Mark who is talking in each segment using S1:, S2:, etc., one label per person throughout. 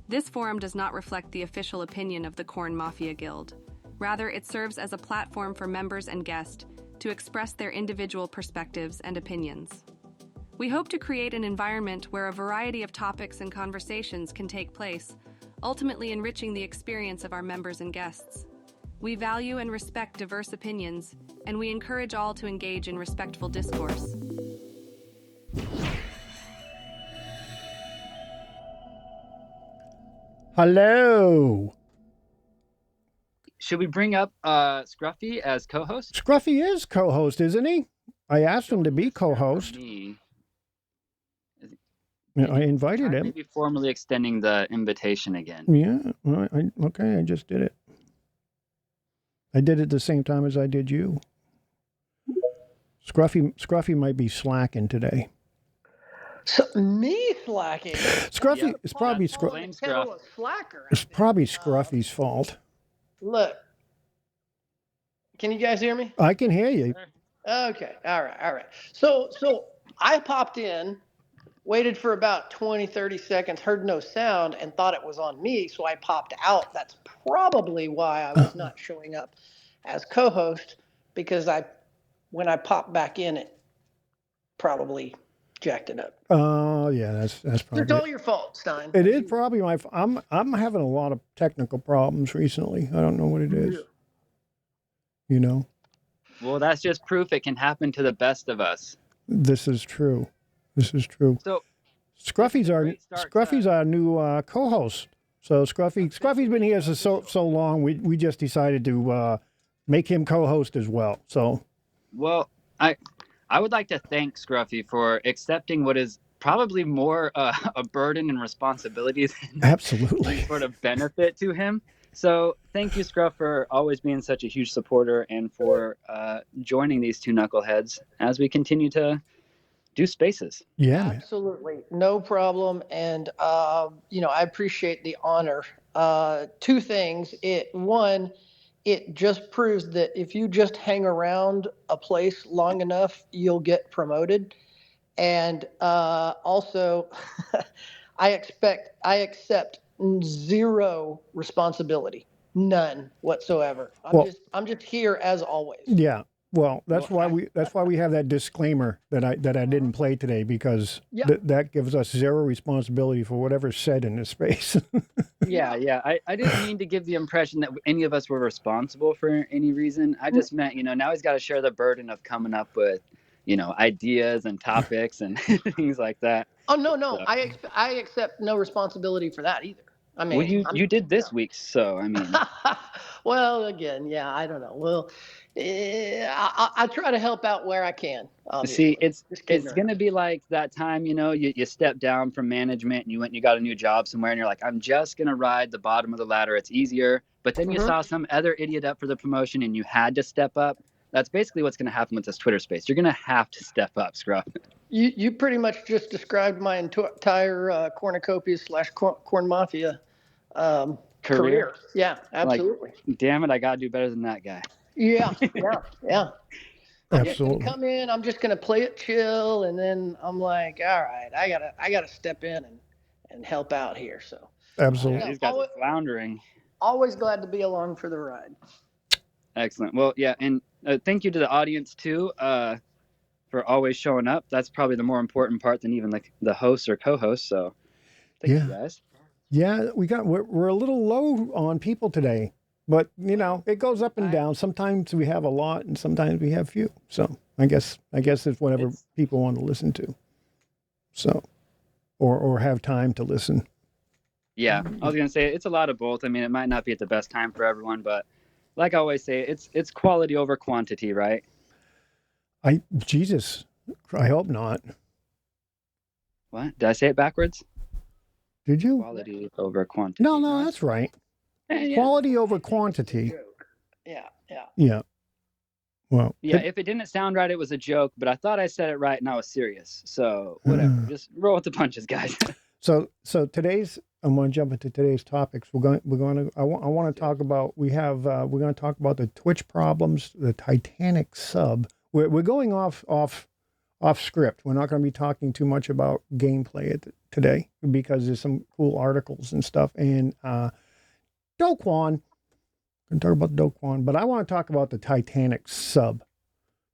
S1: This forum does not reflect the official opinion of the Kwon Mafia Guild. Rather, it serves as a platform for members and guests to express their individual perspectives and opinions. We hope to create an environment where a variety of topics and conversations can take place, ultimately enriching the experience of our members and guests. We value and respect diverse opinions, and we encourage all to engage in respectful discourse.
S2: Hello.
S3: Should we bring up Scruffy as co-host?
S2: Scruffy is co-host, isn't he? I asked him to be co-host. I invited him.
S3: Maybe formally extending the invitation again.
S2: Yeah. Well, okay, I just did it. I did it the same time as I did you. Scruffy might be slacking today.
S4: So, me slacking?
S2: Scruffy, it's probably Scruffy's fault.
S4: Look, can you guys hear me?
S2: I can hear you.
S4: Okay, all right. So I popped in, waited for about 20, 30 seconds, heard no sound, and thought it was on me, so I popped out. That's probably why I was not showing up as co-host, because when I popped back in, it probably jacked it up.
S2: Oh, yeah, that's probably
S4: It's all your fault, Stein.
S2: It is probably my fault. I'm having a lot of technical problems recently. I don't know what it is. You know?
S3: Well, that's just proof it can happen to the best of us.
S2: This is true. So Scruffy's our new co-host. So Scruffy's been here so long. We just decided to make him co-host as well. So,
S3: well, I would like to thank Scruffy for accepting what is probably more a burden and responsibility than
S2: absolutely
S3: sort of benefit to him. So thank you, Scruff, for always being such a huge supporter and for joining these two knuckleheads as we continue to do spaces.
S2: Yeah,
S4: absolutely. No problem. And, I appreciate the honor. Two things. One, it just proves that if you just hang around a place long enough, you'll get promoted. And also, I accept zero responsibility, none whatsoever. I'm just here as always.
S2: Yeah. Well, that's why we have that disclaimer that I didn't play today, because that gives us zero responsibility for whatever's said in this space.
S3: Yeah. I didn't mean to give the impression that any of us were responsible for any reason. I just meant, now he's got to share the burden of coming up with, ideas and topics and things like that.
S4: Oh, no. So. I accept no responsibility for that either. I mean,
S3: well, you did this week, so I mean.
S4: Well, again, yeah, I don't know. Well, I try to help out where I can. Obviously.
S3: See, it's going to be like that time, you step down from management and you went and you got a new job somewhere and you're like, I'm just going to ride the bottom of the ladder. It's easier. But then you saw some other idiot up for the promotion and you had to step up. That's basically what's going to happen with this Twitter space. You're going to have to step up, Scruff.
S4: You pretty much just described my entire cornucopia / Kwon Mafia career. Yeah, absolutely.
S3: Like, damn it, I got to do better than that guy.
S4: Yeah.
S2: Absolutely.
S4: Come in, I'm just going to play it chill, and then I'm like, all right, I gotta step in and help out here. So
S2: absolutely.
S3: These guys are floundering.
S4: Always glad to be along for the ride.
S3: Excellent. Well, yeah, and thank you to the audience too for always showing up. That's probably the more important part than even the host or co-host. So thank you guys.
S2: Yeah, we're a little low on people today, but it goes up and down. Sometimes we have a lot, and sometimes we have few. So I guess it's whatever people want to listen to. So, or have time to listen.
S3: Yeah, I was gonna say it's a lot of both. I mean, it might not be at the best time for everyone, but like I always say, it's quality over quantity, right? I
S2: hope not.
S3: What? Did I say it backwards?
S2: Did you?
S3: Quality over quantity.
S2: No, that's right.
S3: Yeah.
S2: Quality over quantity.
S4: Yeah.
S2: Well.
S3: Yeah, if it didn't sound right, it was a joke, but I thought I said it right and I was serious. So whatever. Just roll with the punches, guys. So
S2: I'm going to jump into today's topics. I want to talk about, we're going to talk about the Twitch problems, the Titanic Sub. We're going off script. We're not going to be talking too much about gameplay today because there's some cool articles and stuff. And Do Kwon, can talk about Do Kwon, but I want to talk about the Titanic Sub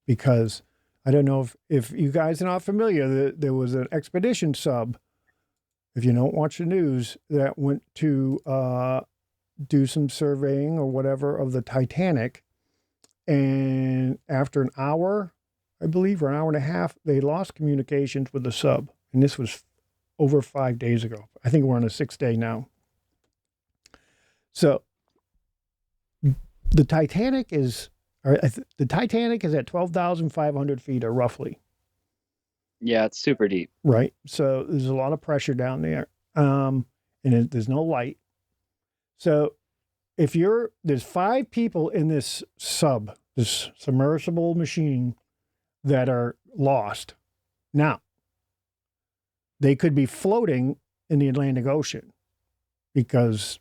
S2: because I don't know if you guys are not familiar. There was an expedition sub, if you don't watch the news, that went to do some surveying or whatever of the Titanic. And after an hour, I believe, or an hour and a half, they lost communications with the sub. And this was over 5 days ago. I think we're on a 6th day now. So the Titanic is at 12,500 feet, or roughly.
S3: Yeah, it's super deep.
S2: Right. So there's a lot of pressure down there. And there's no light. So there's 5 people in this sub, this submersible machine, that are lost. Now, they could be floating in the Atlantic Ocean because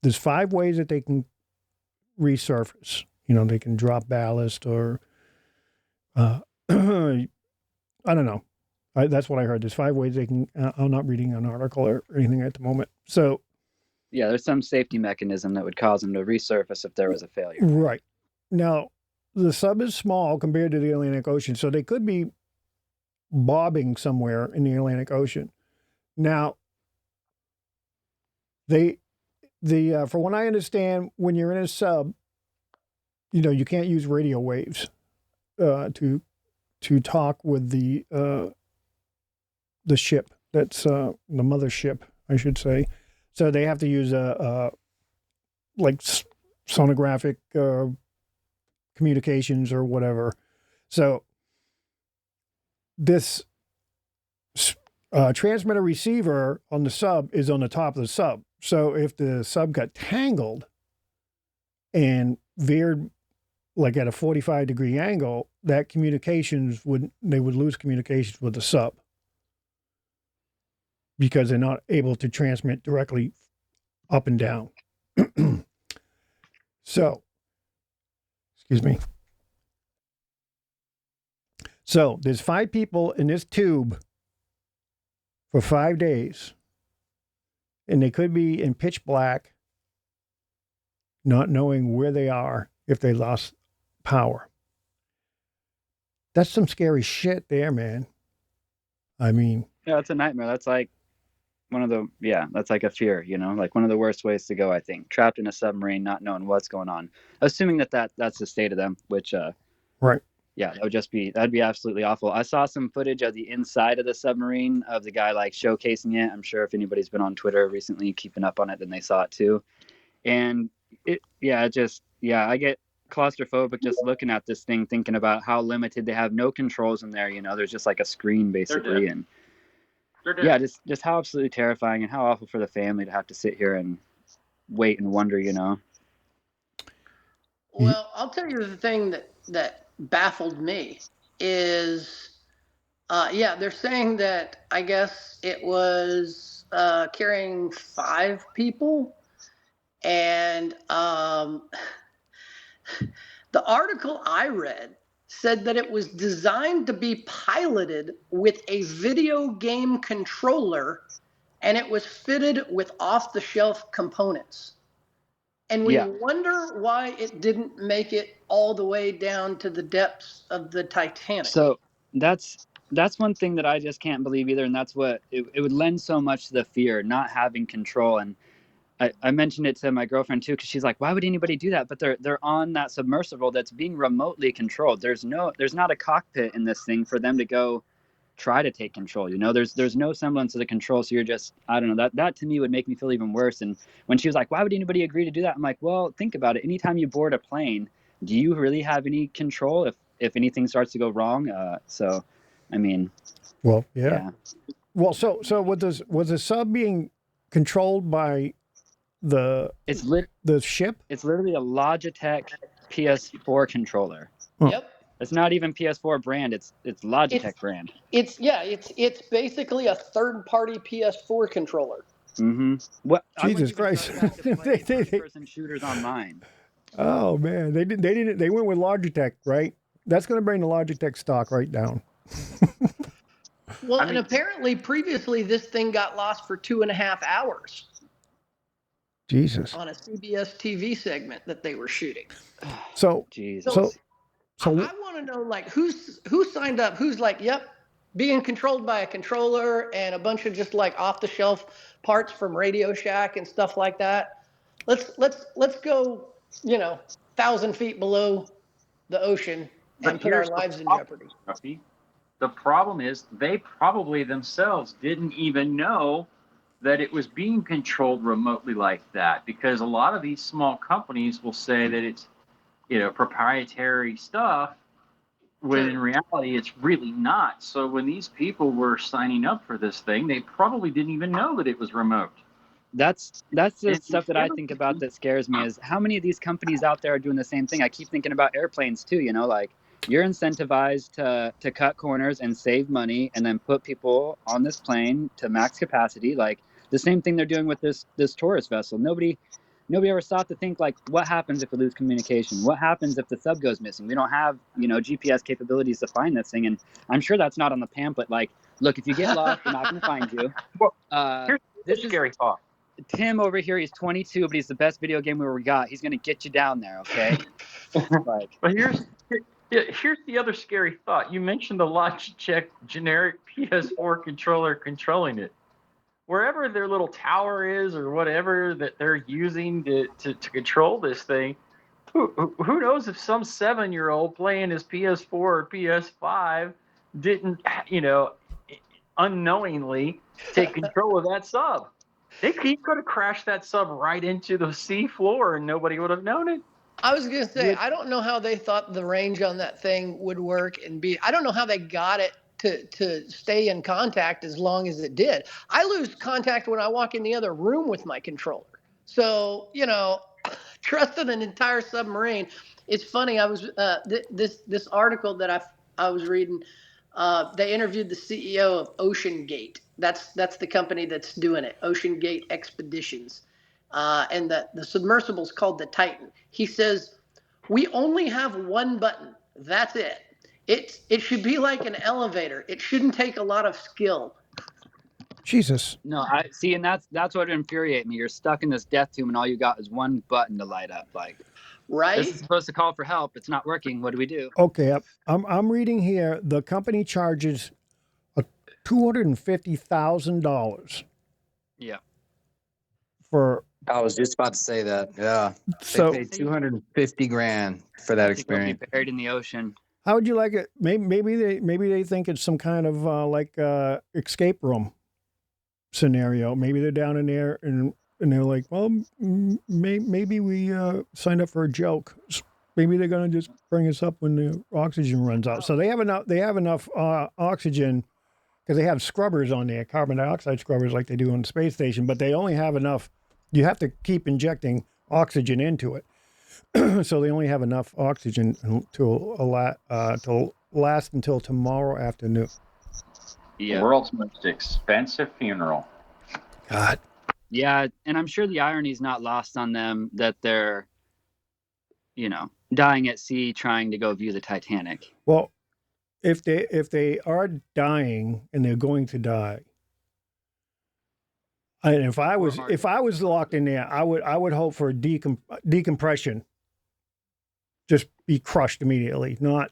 S2: there's 5 ways that they can resurface. They can drop ballast or, I don't know. That's what I heard. There's 5 ways they can, I'm not reading an article or anything at the moment. So,
S3: yeah, there's some safety mechanism that would cause them to resurface if there was a failure.
S2: Right. Now, the sub is small compared to the Atlantic Ocean, so they could be bobbing somewhere in the Atlantic Ocean. Now, from what I understand, when you're in a sub, you can't use radio waves to talk with the ship. That's the mothership, I should say. So they have to use like sonographic communications or whatever. So this transmitter receiver on the sub is on the top of the sub. So if the sub got tangled and veered like at a 45-degree angle, they would lose communications with the sub because they're not able to transmit directly up and down. So, excuse me. So there's 5 people in this tube for 5 days, and they could be in pitch black, not knowing where they are if they lost power. That's some scary shit there, man. I mean,
S3: yeah, it's a nightmare. That's like that's like a fear, like one of the worst ways to go, I think. Trapped in a submarine, not knowing what's going on, assuming that's the state of them, which,
S2: right.
S3: Yeah, that'd be absolutely awful. I saw some footage of the inside of the submarine of the guy like showcasing it. I'm sure if anybody's been on Twitter recently keeping up on it, then they saw it too. And I get claustrophobic just looking at this thing, thinking about how limited they have, no controls in there. There's just like a screen basically. And yeah, just how absolutely terrifying and how awful for the family to have to sit here and wait and wonder,
S4: Well, I'll tell you the thing that baffled me is, they're saying that I guess it was carrying 5 people, and the article I read said that it was designed to be piloted with a video game controller, and it was fitted with off-the-shelf components. And we wonder why it didn't make it all the way down to the depths of the Titanic.
S3: So that's one thing that I just can't believe either, and that's what it would lend so much to the fear, not having control. And I mentioned it to my girlfriend too, because she's like, why would anybody do that? But they're on that submersible that's being remotely controlled. There's not a cockpit in this thing for them to go try to take control. There's no semblance of the control. So you're just, I don't know, that to me would make me feel even worse. And when she was like, why would anybody agree to do that? I'm like, well, think about it. Anytime you board a plane, do you really have any control if anything starts to go wrong? So, I mean,
S2: well, yeah. Well, so was the sub being controlled by the ship?
S3: It's literally a Logitech PS4 controller.
S2: Huh.
S4: Yep.
S3: It's not even PS4 brand. It's Logitech brand.
S4: It's basically a third-party PS4 controller.
S3: Mm-hmm. What?
S2: Jesus Christ!
S3: First-person shooters online.
S2: Oh man, they went with Logitech, right? That's going to bring the Logitech stock right down.
S4: Well,
S5: I
S4: and
S5: mean,
S4: apparently previously this thing got lost for 2.5 hours
S2: Jesus.
S4: on a CBS TV segment that they were shooting.
S2: So,
S3: Jesus.
S2: so, so,
S4: I want to know, like, who signed up? Who's like, yep, being controlled by a controller and a bunch of just like off the shelf parts from Radio Shack and stuff like that. Let's go, 1,000 feet below the ocean
S5: but
S4: and put our
S5: here's the
S4: lives in
S5: problem,
S4: jeopardy.
S5: Ruffy. The problem is they probably themselves didn't even know that it was being controlled remotely like that, because a lot of these small companies will say that it's proprietary stuff, when in reality it's really not. So when these people were signing up for this thing, they probably didn't even know that it was remote.
S3: That's the
S5: And
S3: stuff that I think about that scares me, is how many of these companies out there are doing the same thing. I keep thinking about airplanes too, like you're incentivized to cut corners and save money and then put people on this plane to max capacity. Like the same thing they're doing with this tourist vessel. Nobody ever stopped to think, like, what happens if we lose communication? What happens if the sub goes missing? We don't have, GPS capabilities to find this thing. And I'm sure that's not on the pamphlet. Like, look, if you get lost, we're not going to find you.
S5: Well, here's
S3: This
S5: the
S3: is
S5: scary thought.
S3: Tim over here. He's 22, but he's the best video gamer we got. He's going to get you down there, okay? Like,
S5: But here's the other scary thought. You mentioned the Logitech generic PS4 controller controlling it. Wherever their little tower is or whatever that they're using to control this thing, who knows if some 7-year-old playing his PS4 or PS5 didn't, unknowingly take control of that sub. He could have crashed that sub right into the sea floor and nobody would have known it.
S4: I was going to say, I don't know how they thought the range on that thing would work I don't know how they got it to stay in contact as long as it did. I lose contact when I walk in the other room with my controller. So, trusting an entire submarine. It's funny. I was this article that I was reading. They interviewed the CEO of Ocean Gate. That's the company that's doing it. Ocean Gate Expeditions, and the submersible's called the Titan. He says, "We only have one button. That's it. It should be like an elevator. It shouldn't take a lot of skill."
S2: Jesus.
S3: no, I see, and that's what infuriates me. You're stuck in this death tomb, and all you got is one button to light up. Like,
S4: Right?
S3: this is supposed to call for help. It's not working. What do we do?
S2: Okay, I'm reading here. The company charges $250,000
S3: Yeah.
S2: for.
S6: I was just about to say that. Yeah.
S2: So
S6: They paid $250,000 for that
S3: To go be
S6: experience.
S3: buried in the ocean.
S2: how would you like it? Maybe they think it's some kind of escape room scenario. Maybe they're down in there and they're like, well, maybe we signed up for a joke. Maybe they're going to just bring us up when the oxygen runs out. So they have enough oxygen, because they have scrubbers on there, carbon dioxide scrubbers like they do on the space station, but they only have enough. You have to keep injecting oxygen into it. So they only have enough oxygen to last until tomorrow afternoon.
S5: The world's most expensive funeral.
S2: God.
S3: Yeah, and I'm sure the irony is not lost on them that they're, dying at sea trying to go view the Titanic.
S2: Well, if they are dying and they're going to die, and if I was locked in there, I would hope for decompression. Just be crushed immediately, not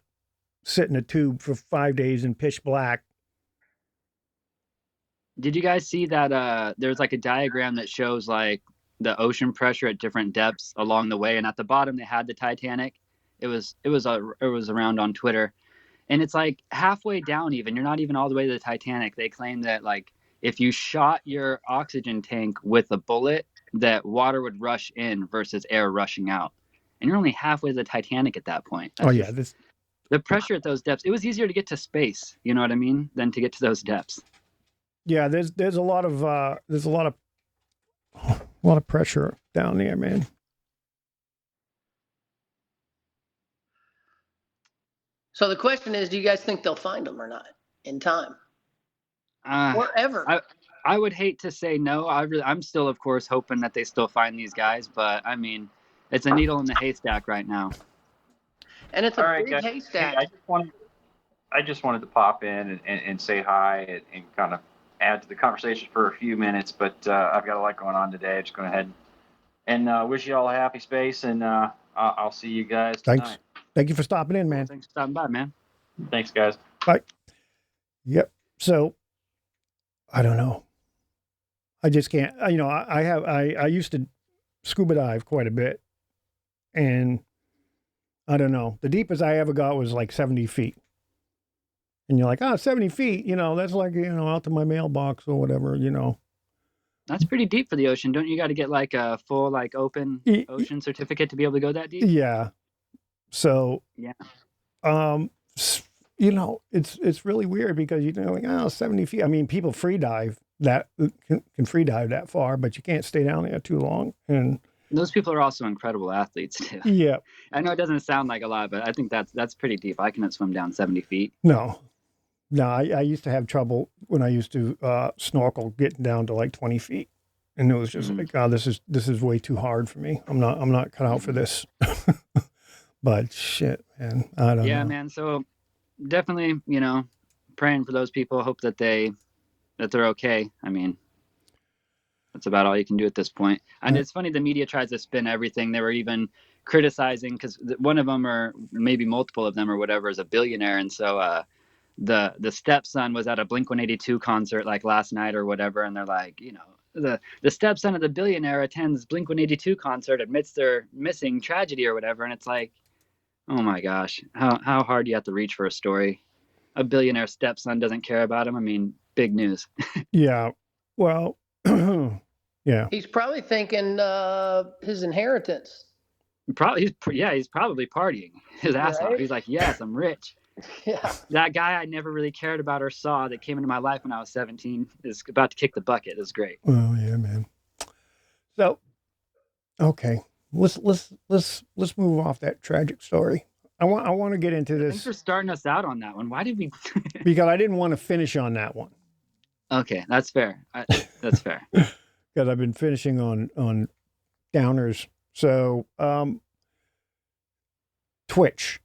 S2: sit in a tube for 5 days in pitch black.
S3: Did you guys see that there's like a diagram that shows like the ocean pressure at different depths along the way, and at the bottom they had the Titanic. It was around on Twitter, and it's like halfway down even. You're not even all the way to the Titanic. They claim that like if you shot your oxygen tank with a bullet, that water would rush in versus air rushing out. And you're only halfway to the Titanic at that point. The pressure at those depths. It was easier to get to space, you know what I mean, than to get to those depths.
S2: Yeah, there's a lot of pressure down there, man.
S4: So the question is, do you guys think they'll find them or not in time? Or ever?
S3: I would hate to say no. I'm still, of course, hoping that they still find these guys, but I mean, it's a needle in the haystack right now.
S4: And it's a big haystack.
S5: Hey, I just wanted to pop in and say hi and kind of add to the conversation for a few minutes. But I've got a lot going on today. Just going ahead and wish you all a happy space, and I'll see you guys tonight.
S2: Thanks. Thank you for stopping in, man.
S3: Thanks for stopping by, man.
S5: Thanks, guys.
S2: Bye. Yep. So I don't know. I just can't. I used to scuba dive quite a bit, and I don't know. The deepest I ever got was like 70 feet. And you're like, 70 feet, that's like, out to my mailbox or whatever,
S3: That's pretty deep for the ocean. Don't you got to get like a full, like open ocean certificate to be able to go that deep?
S2: Yeah. So,
S3: yeah.
S2: It's really weird because, 70 feet. I mean, people free dive that can free dive that far, but you can't stay down there too long. And
S3: those people are also incredible athletes too.
S2: Yeah.
S3: I know it doesn't sound like a lot, but I think that's pretty deep. I cannot swim down 70 feet.
S2: No, I used to have trouble when I used to snorkel getting down to like 20 feet. And it was just like, this is way too hard for me. I'm not cut out for this. But shit, man, I don't know.
S3: Yeah, man. So definitely, praying for those people. Hope that they're okay. I mean, that's about all you can do at this point. And it's funny, the media tries to spin everything. They were even criticizing because one of them, or maybe multiple of them or whatever, is a billionaire. And so the stepson was at a Blink-182 concert like last night or whatever. And they're like, the stepson of the billionaire attends Blink-182 concert amidst their missing tragedy or whatever. And it's like, oh my gosh, how hard do you have to reach for a story? A billionaire stepson doesn't care about him. I mean, big news.
S2: Yeah. Well, yeah.
S4: He's probably thinking his inheritance.
S3: He's probably partying his ass off. He's like, yes, I'm rich.
S4: Yeah.
S3: That guy I never really cared about or saw that came into my life when I was 17 is about to kick the bucket. It's great.
S2: Oh yeah, man. So, okay, let's move off that tragic story. I want to get into this.
S3: Thanks for starting us out on that one. Why did we?
S2: Because I didn't want to finish on that one.
S3: Okay, that's fair. That's fair.
S2: Because I've been finishing on downers. So, Twitch.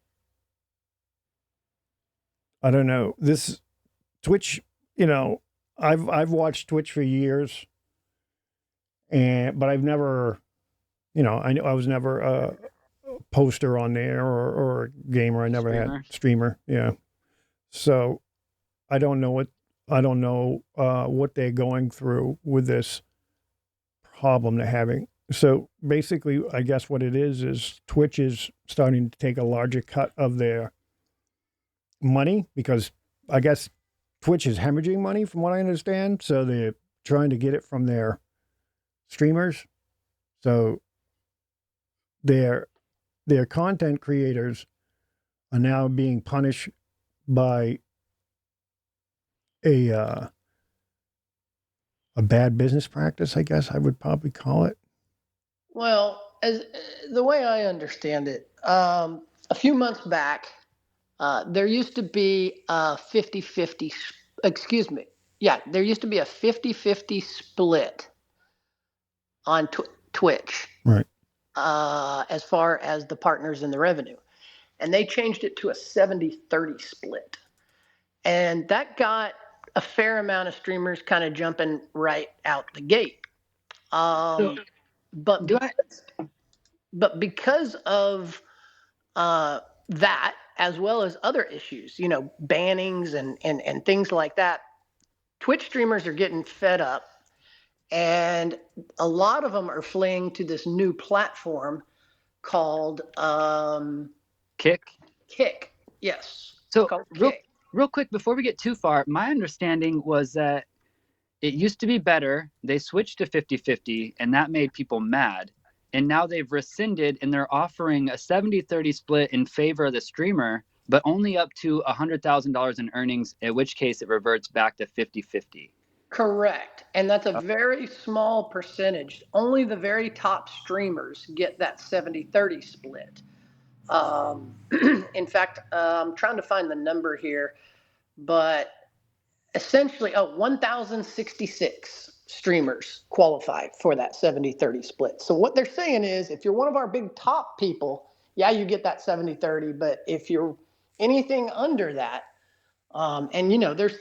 S2: I don't know. This Twitch, I've watched Twitch for years, but I've never, I was never a poster on there or a gamer. I never had streamer. Yeah. So I don't know what they're going through with this problem they're having. So basically, I guess what it is Twitch is starting to take a larger cut of their money, because I guess Twitch is hemorrhaging money from what I understand. So they're trying to get it from their streamers. So their content creators are now being punished by a bad business practice, I guess I would probably call it.
S4: Well, as the way I understand it, a few months back, there used to be a 50-50, there used to be a 50-50 split on Twitch.
S2: Right.
S4: As far as the partners and the revenue. And they changed it to a 70-30 split. And that got a fair amount of streamers kind of jumping right out the gate. But because of that, as well as other issues, bannings and things like that, Twitch streamers are getting fed up, and a lot of them are fleeing to this new platform called
S3: Kick.
S4: Kick, yes.
S3: So real quick, before we get too far, my understanding was that it used to be better. They switched to 50-50, and that made people mad. And now they've rescinded, and they're offering a 70-30 split in favor of the streamer, but only up to $100,000 in earnings, in which case it reverts back to 50-50. Correct.
S4: And that's a very small percentage. Only the very top streamers get that 70-30 split. In fact, I'm trying to find the number here, but essentially, 1,066 streamers qualify for that 70-30 split. So what they're saying is, if you're one of our big top people, yeah, you get that 70-30, but if you're anything under that, And there's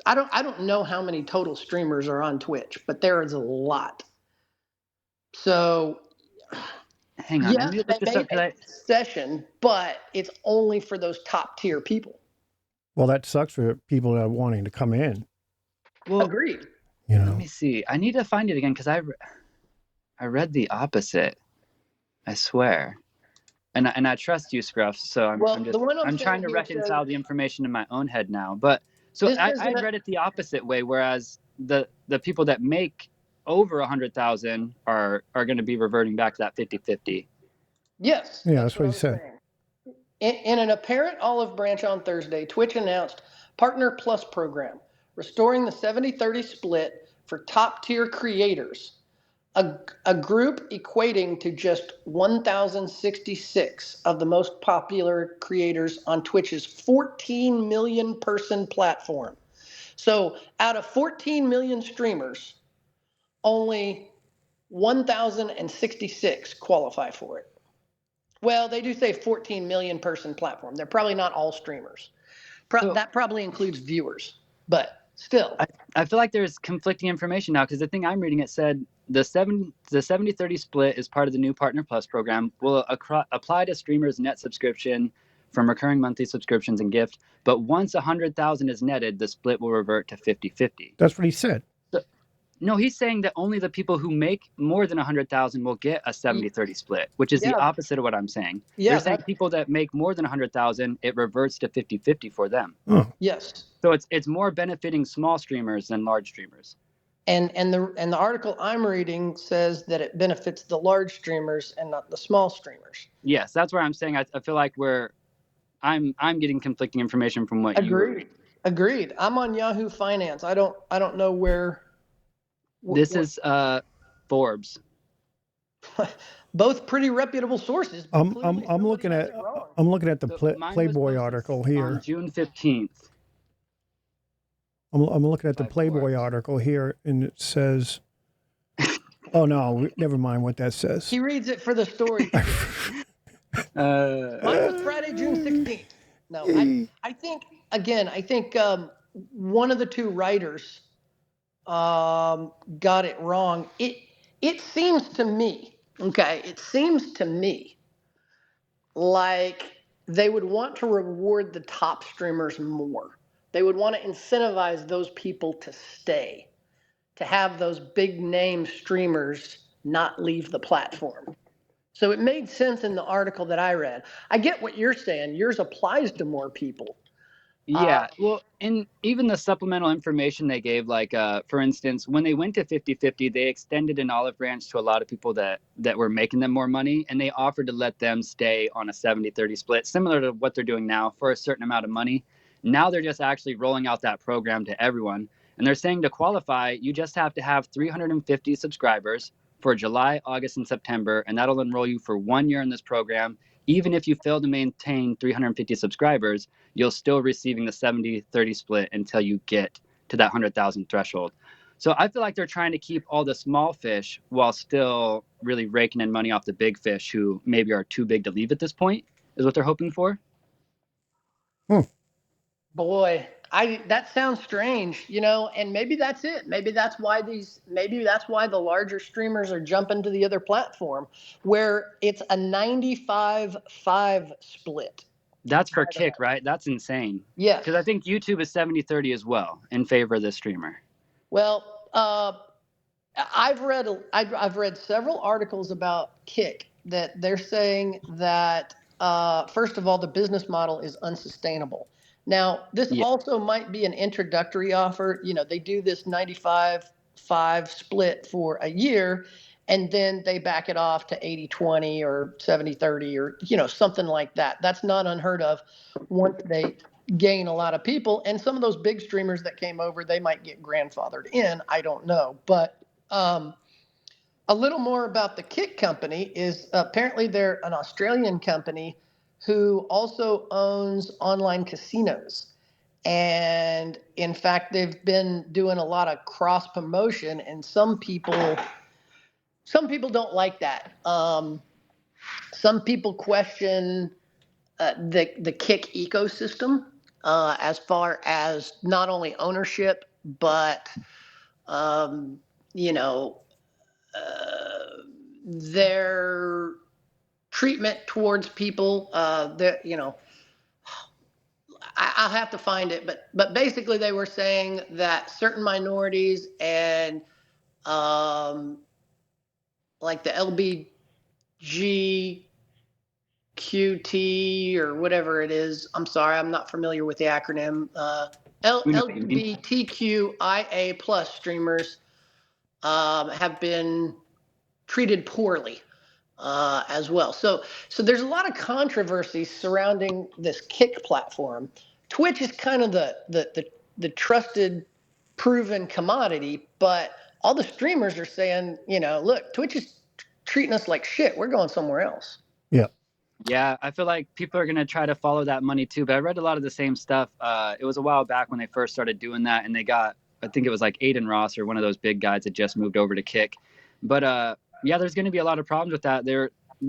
S4: I don't know how many total streamers are on Twitch, but there is a lot. So
S3: Hang on, I
S4: yes,
S3: need to
S4: they
S3: look this
S4: may
S3: up
S4: make
S3: because
S4: a session, but it's only for those top tier people.
S2: Well, that sucks for people that are wanting to come in.
S3: well,
S4: Agreed.
S3: let me see. I need to find it again because I read the opposite. I swear. And I trust you, Scruff. So
S4: Well, the one I'm
S3: trying
S4: saying
S3: to
S4: here says
S3: reconcile the information in my own head now. But so
S4: this
S3: I
S4: says
S3: had
S4: that
S3: read it the opposite way, whereas the people that make over 100,000 are going to be reverting back to that 50-50.
S4: yes,
S2: Yeah,
S4: that's
S2: that's what he
S4: I'm
S2: said.
S4: saying. In an apparent olive branch on Thursday, Twitch announced Partner Plus program, restoring the 70-30 split for top tier creators. A group equating to just 1,066 of the most popular creators on Twitch's 14 million person platform. So out of 14 million streamers, only 1,066 qualify for it. Well, they do say 14 million person platform. They're probably not all streamers.
S3: So
S4: That probably includes viewers, but still.
S3: I feel like there's conflicting information now because the thing I'm reading, it said the 70-30 split is part of the new Partner Plus program, will apply to streamers' net subscription from recurring monthly subscriptions and gift. But once 100,000 is netted, the split will revert to 50-50.
S2: That's what he said.
S3: No, he's saying that only the people who make more than 100,000 will get a 70-30 split, which is the
S4: Yeah,
S3: opposite of what I'm saying.
S4: yeah,
S3: They're saying people that make more than 100,000, it reverts to 50-50 for them.
S2: Oh,
S4: yes.
S3: So it's more benefiting small streamers than large streamers.
S4: And the article I'm reading says that it benefits the large streamers and not the small streamers.
S3: Yes, that's where I'm saying I feel like I'm getting conflicting information from what you were reading.
S4: Agreed. I'm on Yahoo Finance. I don't know where.
S3: This is Forbes.
S4: Both pretty reputable sources. But
S2: I'm
S4: clearly
S2: I'm
S4: somebody
S2: looking
S4: has
S2: at
S4: it wrong.
S2: I'm looking at the
S3: So mine was
S2: Playboy
S3: posted
S2: article
S3: on
S2: here.
S3: June 15th.
S2: I'm looking at the
S3: by
S2: Playboy
S3: Forbes.
S2: article here, and it says, "Oh no, never mind what that says."
S4: He reads it for the story. Mine was Friday, June 16th. No, I think again. I think one of the two writers got it wrong. It seems to me, okay, it seems to me like they would want to reward the top streamers more. They would want to incentivize those people to stay, to have those big name streamers not leave the platform. So it made sense in the article that I read. I get what you're saying. Yours applies to more people.
S3: Yeah, well, and even the supplemental information they gave, like for instance, when they went to 50-50, they extended an olive branch to a lot of people that were making them more money, and they offered to let them stay on a 70-30 split, similar to what they're doing now for a certain amount of money. Now they're just actually rolling out that program to everyone, and they're saying to qualify, you just have to have 350 subscribers for July, August, and September, and that'll enroll you for 1 year in this program. Even if you fail to maintain 350 subscribers, you'll still receiving the 70-30 split until you get to that 100,000 threshold. So I feel like they're trying to keep all the small fish while still really raking in money off the big fish who maybe are too big to leave at this point, is what they're hoping for.
S4: Boy, that sounds strange, and maybe that's it. Maybe that's why the larger streamers are jumping to the other platform where it's a 95-5 split.
S3: That's for Kick, right? That's insane.
S4: Yes.
S3: Because I think YouTube is 70-30 as well in favor of this streamer.
S4: Well, I've read several articles about Kick that they're saying that first of all, the business model is unsustainable. Now, this also might be an introductory offer. They do this 95-5 split for a year, and then they back it off to 80-20 or 70-30 or something like that. That's not unheard of once they gain a lot of people. And some of those big streamers that came over, they might get grandfathered in. I don't know, but a little more about the Kick company is apparently they're an Australian company who also owns online casinos. And in fact, they've been doing a lot of cross promotion, and some people don't like that. Some people question the Kick ecosystem. as far as not only ownership, but, you know, their treatment towards people. That, you know, I'll have to find it, but basically they were saying that certain minorities and like the LBGQT or whatever it is. I'm sorry, I'm not familiar with the acronym.
S5: We know what you mean.
S4: LGBTQIA plus streamers have been treated poorly as well. So there's a lot of controversy surrounding this Kick platform. Twitch is kind of the trusted, proven commodity, but all the streamers are saying, you know, look, Twitch is treating us like shit. We're going somewhere else.
S2: Yeah.
S3: Yeah, I feel like people are going to try to follow that money too. But I read a lot of the same stuff. It was a while back when they first started doing that, and they got, I think it was like Aiden Ross or one of those big guys that just moved over to Kick. But yeah, there's going to be a lot of problems with that. They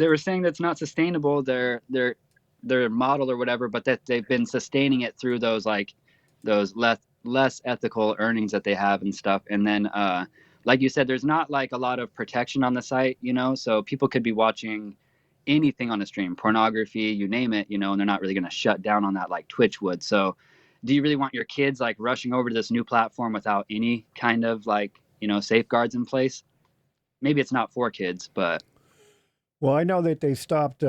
S3: were saying that's not sustainable, their model or whatever, but that they've been sustaining it through those less ethical earnings that they have and stuff. And then like you said, there's not like a lot of protection on the site, you know, so people could be watching anything on a stream, pornography, you name it, you know, and they're not really going to shut down on that like Twitch would. So do you really want your kids like rushing over to this new platform without any kind of like, you know, safeguards in place? Maybe it's not for kids, but.
S2: Well, I know that they stopped,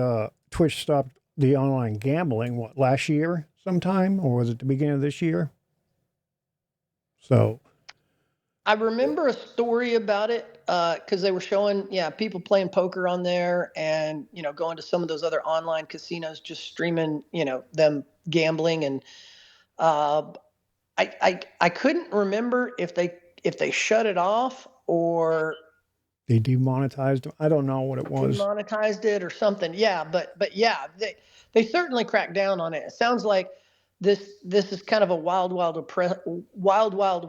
S2: Twitch stopped the online gambling, last year sometime, or was it the beginning of this year? So.
S4: I remember a story about it because they were showing, people playing poker on there and, you know, going to some of those other online casinos, just streaming, you know, them gambling. And I couldn't remember if they shut it off or
S2: They demonetized them. I don't know what it was.
S4: demonetized it or something. Yeah, but yeah, they certainly cracked down on it. It sounds like this is kind of a wild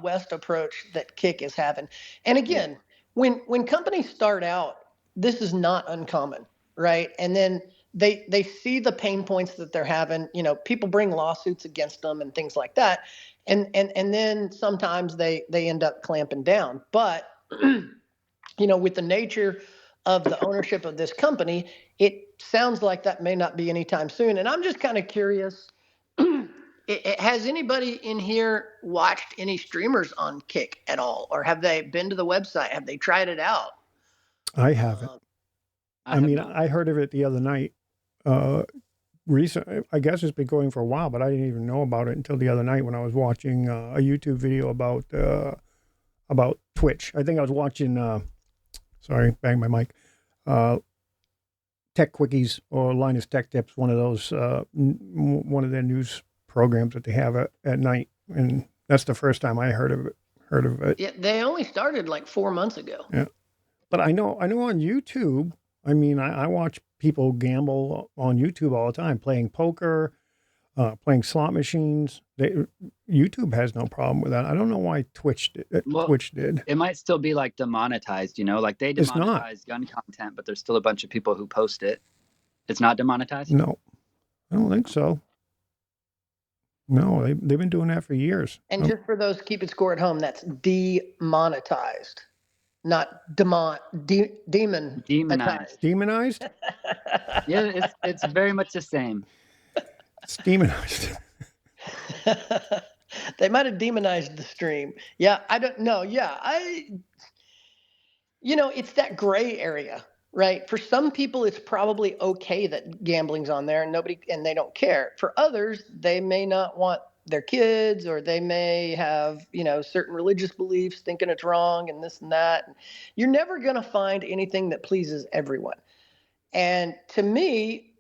S4: west approach that Kick is having. And again, when companies start out, this is not uncommon, right? And then they see the pain points that they're having. You know, people bring lawsuits against them and things like that, and then sometimes they end up clamping down. But you know, with the nature of the ownership of this company, it sounds like that may not be anytime soon. And I'm just kind of curious. Has anybody in here watched any streamers on Kick at all? Or have they been to the website? Have they tried it out?
S2: I haven't. I mean, I heard of it the other night. Recent, I guess it's been going for a while, but I didn't even know about it until the other night when I was watching a YouTube video about Twitch. I think I was watching, sorry, bang my mic, Tech Quickies or Linus Tech Tips, one of those, one of their news programs that they have at night. And that's the first time I heard of it.
S4: Yeah, they only started like 4 months ago.
S2: Yeah. But I know on YouTube, I mean, I watch people gamble on YouTube all the time, playing poker, playing slot machines. YouTube has no problem with that. I don't know why Twitch did.
S3: It might still be like demonetized, you know, like they demonetize gun content, but there's still a bunch of people who post it. It's not demonetized?
S2: No, I don't think so. No, they've been doing that for years.
S4: And just for those keeping score at home, that's demonetized. Not demonized.
S2: Demonized?
S3: Yeah, it's very much the same.
S2: It's demonized.
S4: They might have demonized the stream. Yeah, I don't know. Yeah, it's that gray area, right? For some people, it's probably okay that gambling's on there and they don't care. For others, they may not want their kids, or they may have, certain religious beliefs, thinking it's wrong and this and that. You're never going to find anything that pleases everyone. And to me,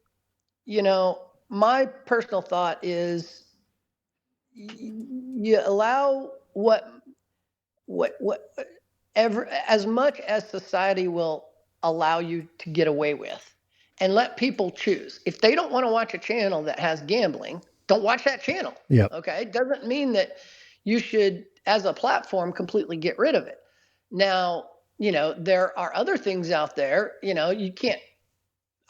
S4: my personal thought is you allow as much as society will allow you to get away with, and let people choose. If they don't want to watch a channel that has gambling, don't watch that channel.
S2: Yeah.
S4: Okay. It doesn't mean that you should, as a platform, completely get rid of it. Now, there are other things out there. You can't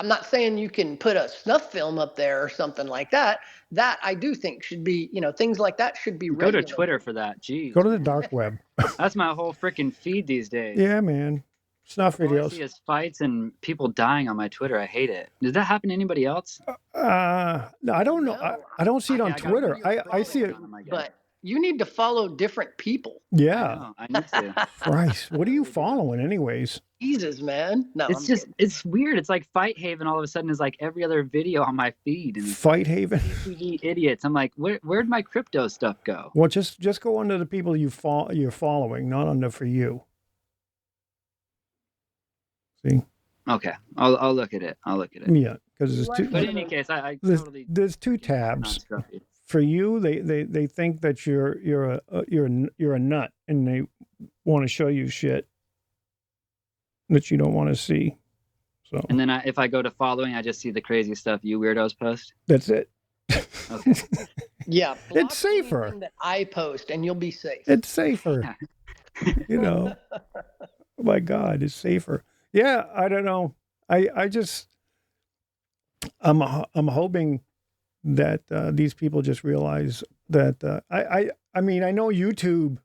S4: I'm not saying you can put a snuff film up there or something like that. That I do think should be, things like that should be
S3: Go to
S4: regulated.
S3: Twitter for that. Jeez.
S2: Go to the dark web.
S3: That's my whole freaking feed these days.
S2: Yeah, man. Snuff
S3: All I
S2: videos.
S3: see is fights and people dying on my Twitter. I hate it. Does that happen to anybody else?
S2: No, I don't know.
S4: No.
S2: I don't see it on
S3: I gotta
S2: Twitter.
S3: put your
S2: I see it.
S3: on them, I guess.
S4: But you need to follow different people.
S2: Yeah.
S3: I need to.
S2: Christ, what are you following, anyways?
S4: Jesus, man. No,
S3: It's
S4: I'm
S3: just,
S4: kidding.
S3: it's weird. It's like Fight Haven all of a sudden is like every other video on my feed. And
S2: Fight Haven.
S3: TV idiots. I'm like, where'd my crypto stuff go?
S2: Well, just go under the people you're following, not under for you. See?
S3: Okay, I'll look at it.
S2: Yeah, because there's two.
S3: But in any case, I
S2: There's,
S3: totally.
S2: there's two tabs. For you, they think that you're a nut, and they want to show you shit that you don't want to see. So.
S3: And then if I go to following, I just see the crazy stuff you weirdos post.
S2: That's it.
S3: Okay.
S4: Yeah,
S2: it's safer.
S4: That I post, and you'll be safe.
S2: It's safer. Oh my God, it's safer. Yeah, I don't know. I just I'm hoping that these people just realize that I mean, I know YouTube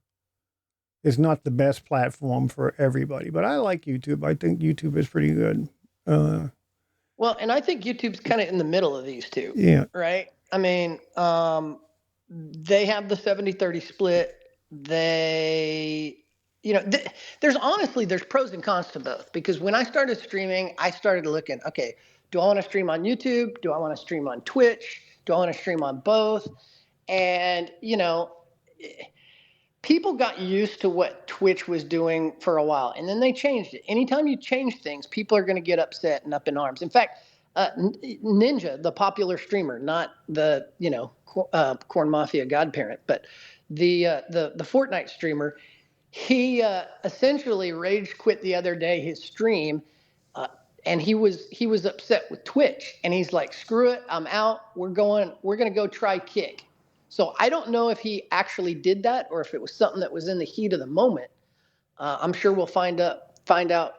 S2: is not the best platform for everybody, but I like YouTube. I think YouTube is pretty good.
S4: Well, and I think YouTube's kind of in the middle of these two.
S2: Yeah.
S4: Right? I mean, they have the 70-30 split. They, there's pros and cons to both, because when I started streaming, I started looking, okay, do I want to stream on YouTube? Do I want to stream on Twitch? Do I want to stream on both? And, people got used to what Twitch was doing for a while, and then they changed it. Anytime you change things, people are going to get upset and up in arms. In fact, Ninja, the popular streamer, not the Kwon Mafia godparent, but the Fortnite streamer, he essentially rage quit the other day his stream, and he was upset with Twitch, and he's like, "Screw it, I'm out. We're going to go try Kick." So I don't know if he actually did that or if it was something that was in the heat of the moment. I'm sure we'll find out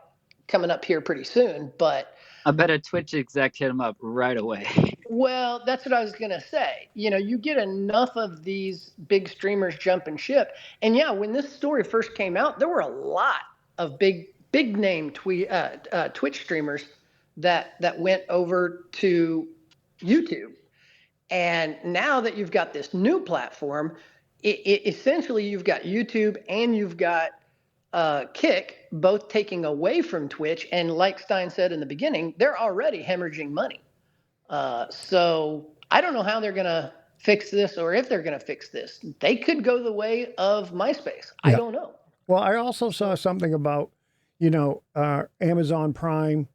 S4: coming up here pretty soon. But
S3: I bet a Twitch exec hit him up right away.
S4: Well, that's what I was going to say. You get enough of these big streamers jumping ship. And yeah, when this story first came out, there were a lot of big name Twitch streamers that went over to YouTube. And now that you've got this new platform, it essentially you've got YouTube and you've got Kick both taking away from Twitch. And like Stein said in the beginning, they're already hemorrhaging money. So I don't know how they're going to fix this, or if they're going to fix this. They could go the way of MySpace. I don't know.
S2: Well, I also saw something about, Amazon Prime.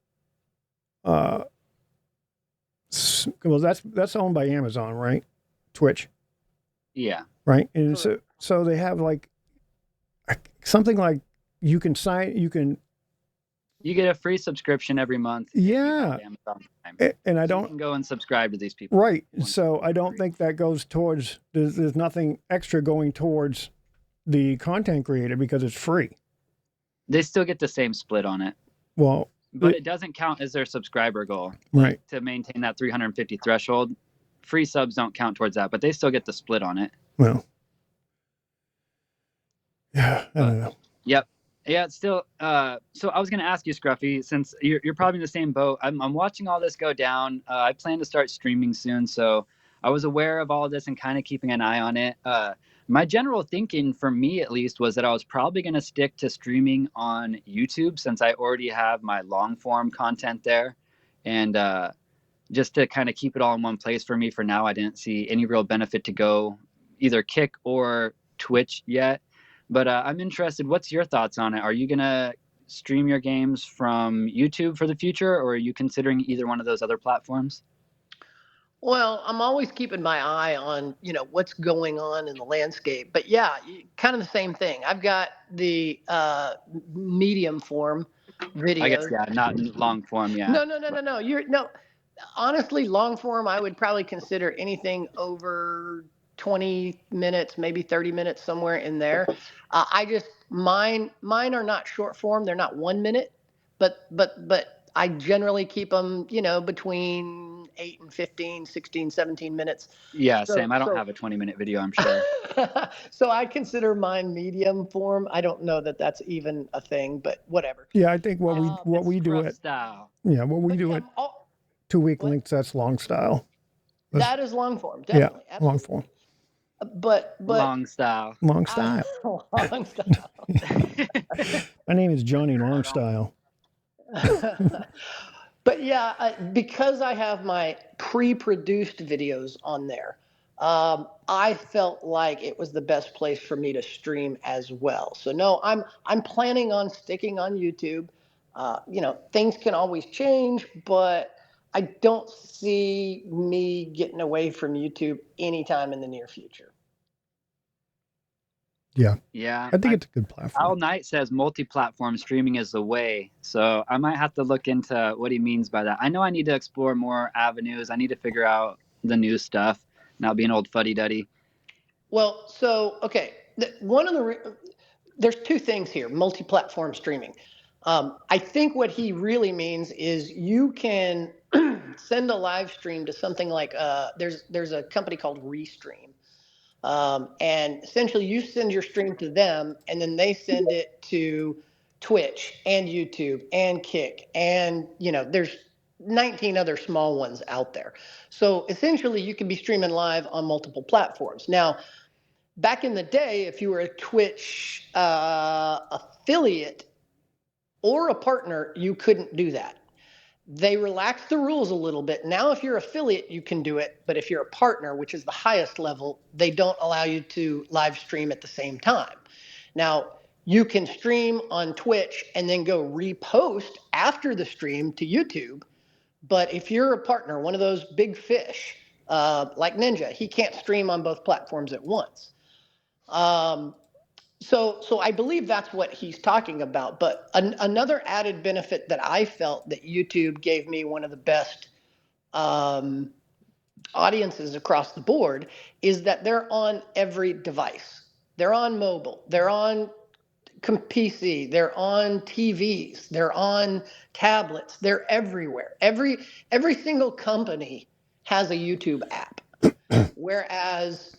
S2: Well, that's owned by Amazon, right? Twitch.
S3: Yeah.
S2: Right. And so they have like something like you
S3: get a free subscription every month.
S2: Yeah. And I don't
S3: you can go and subscribe to these people.
S2: Right. So I don't think that goes towards there's nothing extra going towards the content creator because it's free.
S3: They still get the same split on it.
S2: Well,
S3: but it doesn't count as their subscriber goal.
S2: Right.
S3: To maintain that 350 threshold. Free subs don't count towards that, but they still get the split on it.
S2: Well. Yeah, I don't know.
S3: Yep. Yeah, it's still so I was going to ask you, Scruffy, since you're probably in the same boat. I'm watching all this go down. I plan to start streaming soon, so I was aware of all of this and kind of keeping an eye on it. My general thinking, for me at least, was that I was probably going to stick to streaming on YouTube since I already have my long form content there. And just to kind of keep it all in one place for me for now, I didn't see any real benefit to go either Kick or Twitch yet. But I'm interested. What's your thoughts on it? Are you going to stream your games from YouTube for the future, or are you considering either one of those other platforms?
S4: Well, I'm always keeping my eye on, what's going on in the landscape. But yeah, kind of the same thing. I've got the medium form videos.
S3: I guess, yeah, not long form, yeah.
S4: No. Honestly, long form, I would probably consider anything over 20 minutes, maybe 30 minutes, somewhere in there. Mine are not short form. They're not 1 minute, but I generally keep them, between 8 and 15, 16, 17 minutes.
S3: Yeah,
S4: So,
S3: same. I don't
S4: so,
S3: have a 20-minute video, I'm sure.
S4: so I consider mine medium form. I don't know that that's even a thing, but whatever.
S2: Yeah, I think what
S3: It's
S2: we do
S3: scruff
S2: it.
S3: style.
S2: Yeah, what we
S4: But
S2: do
S4: yeah,
S2: it 2 week
S4: what?
S2: links. That's long style.
S4: That is long form,
S2: Yeah,
S4: definitely,
S2: long
S4: absolutely.
S2: form,
S4: But
S3: Long style.
S2: long style.
S4: long style.
S2: My name is Johnny
S3: Right on.
S2: Longstyle.
S4: But yeah, because I have my pre-produced videos on there, I felt like it was the best place for me to stream as well. So no, I'm planning on sticking on YouTube. Things can always change, but I don't see me getting away from YouTube anytime in the near future.
S2: Yeah,
S3: Yeah.
S2: I think it's a good platform.
S3: Al Knight says multi-platform streaming is the way. So I might have to look into what he means by that. I know I need to explore more avenues. I need to figure out the new stuff, not be an old fuddy-duddy.
S4: Well, so okay, there's two things here: multi-platform streaming. I think what he really means is you can send a live stream to something like there's a company called Restream, and essentially you send your stream to them, and then they send it to Twitch and YouTube and Kick, and there's 19 other small ones out there. So essentially, you can be streaming live on multiple platforms. Now, back in the day, if you were a Twitch affiliate or a partner, you couldn't do that. They relaxed the rules a little bit. Now, if you're affiliate, you can do it. But if you're a partner, which is the highest level, they don't allow you to live stream at the same time. Now, you can stream on Twitch and then go repost after the stream to YouTube. But if you're a partner, one of those big fish, like Ninja, he can't stream on both platforms at once. So I believe that's what he's talking about. But another added benefit that I felt that YouTube gave me, one of the best um, audiences across the board, is that they're on every device. They're on mobile. They're on PC. They're on TVs. They're on tablets. They're everywhere. Every single company has a YouTube app. Whereas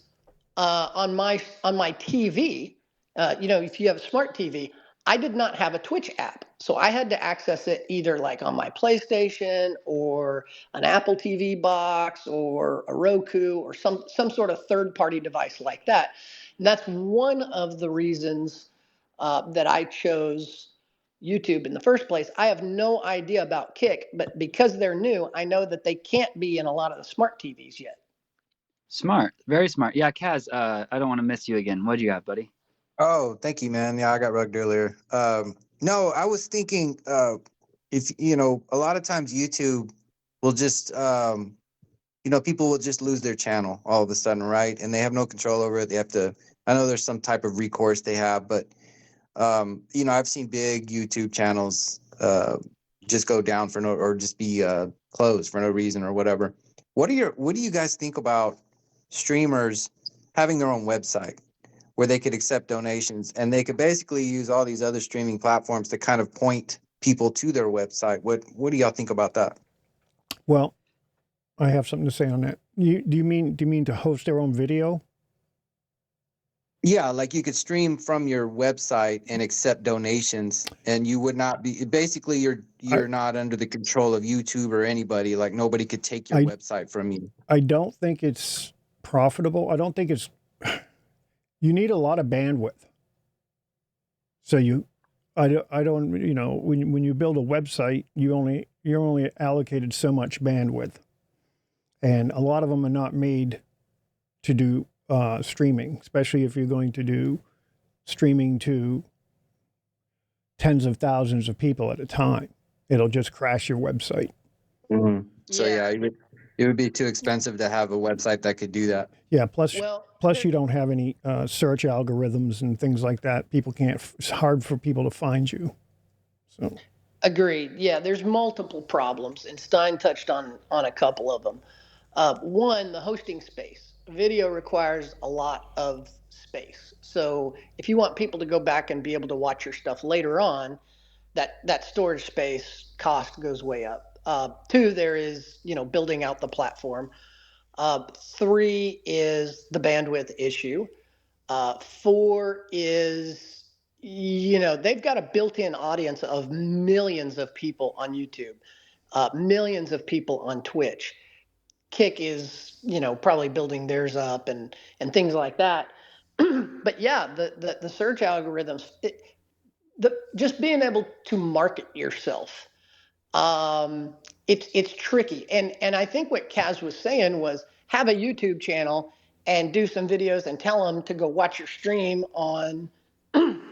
S4: on my TV, if you have a smart TV, I did not have a Twitch app, so I had to access it either like on my PlayStation or an Apple TV box or a Roku or some sort of third-party device like that. And that's one of the reasons that I chose YouTube in the first place. I have no idea about Kick, but because they're new, I know that they can't be in a lot of the smart TVs yet.
S3: Smart. Very smart. Yeah, Kaz, I don't want to miss you again. What do you have, buddy?
S6: Oh, thank you, man. Yeah, I got rugged earlier. No, I was thinking if a lot of times YouTube will just people will just lose their channel all of a sudden, right? And they have no control over it. They have to. I know there's some type of recourse they have, but I've seen big YouTube channels just go down for no, or just be closed for no reason or whatever. What do you guys think about streamers having their own website where they could accept donations and they could basically use all these other streaming platforms to kind of point people to their website? What do y'all think about that?
S2: Well, I have something to say on that. Do you mean to host their own video?
S6: Yeah, like you could stream from your website and accept donations, and you would not be basically you're not under the control of YouTube or anybody. Like nobody could take your website from you.
S2: I don't think it's profitable. I don't think it's. You need a lot of bandwidth. So I don't when you build a website, you're only allocated so much bandwidth, and a lot of them are not made to do streaming, especially if you're going to do streaming to tens of thousands of people at a time. It'll just crash your website.
S6: Mm-hmm. So yeah, it would be too expensive to have a website that could do that.
S2: Yeah. Plus you don't have any search algorithms and things like that. People can't. It's hard for people to find you. So.
S4: Agreed. Yeah, there's multiple problems, and Stein touched on a couple of them. One, the hosting space. Video requires a lot of space. So if you want people to go back and be able to watch your stuff later on, that storage space cost goes way up. 2, there is, building out the platform. 3 is the bandwidth issue. 4 is, they've got a built-in audience of millions of people on YouTube, millions of people on Twitch. Kick is, probably building theirs up and things like that. But yeah, the search algorithms, just being able to market yourself, it's tricky. And I think what Kaz was saying was have a YouTube channel and do some videos and tell them to go watch your stream on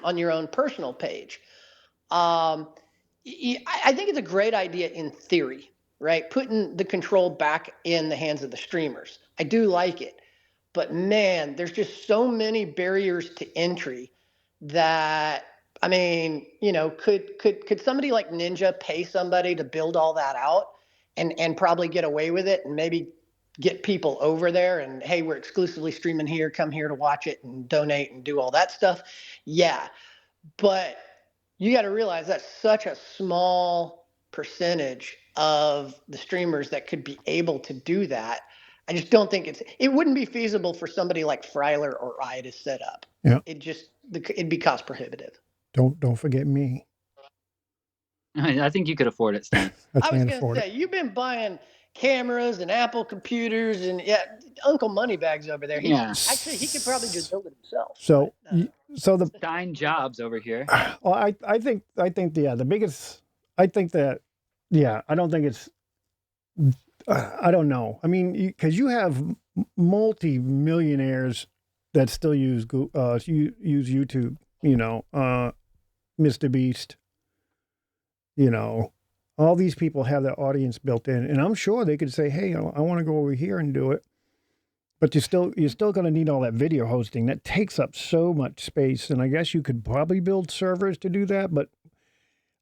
S4: on your own personal page. I think it's a great idea in theory, right? Putting the control back in the hands of the streamers. I do like it. But man, there's just so many barriers to entry that, I mean, could somebody like Ninja pay somebody to build all that out and probably get away with it and maybe get people over there and, hey, we're exclusively streaming here, come here to watch it and donate and do all that stuff? Yeah. But you got to realize that's such a small percentage of the streamers that could be able to do that. I just don't think it wouldn't be feasible for somebody like Freiler or I to set up.
S2: Yeah.
S4: It'd be cost prohibitive.
S2: Don't forget me.
S3: I think you could afford it, Stan.
S2: I was going to say,
S4: you've been buying cameras and Apple computers and Uncle Moneybags over there. Actually, he could probably just build it himself.
S2: So,
S4: but,
S2: the
S3: Stein Jobs over here.
S2: Well, I think the biggest. I think that I don't think it's. I don't know. I mean, because you have multi-millionaires that still use YouTube. Mr. Beast. All these people have that audience built in, and I'm sure they could say, "Hey, I want to go over here and do it." But you're still going to need all that video hosting. That takes up so much space, and I guess you could probably build servers to do that. But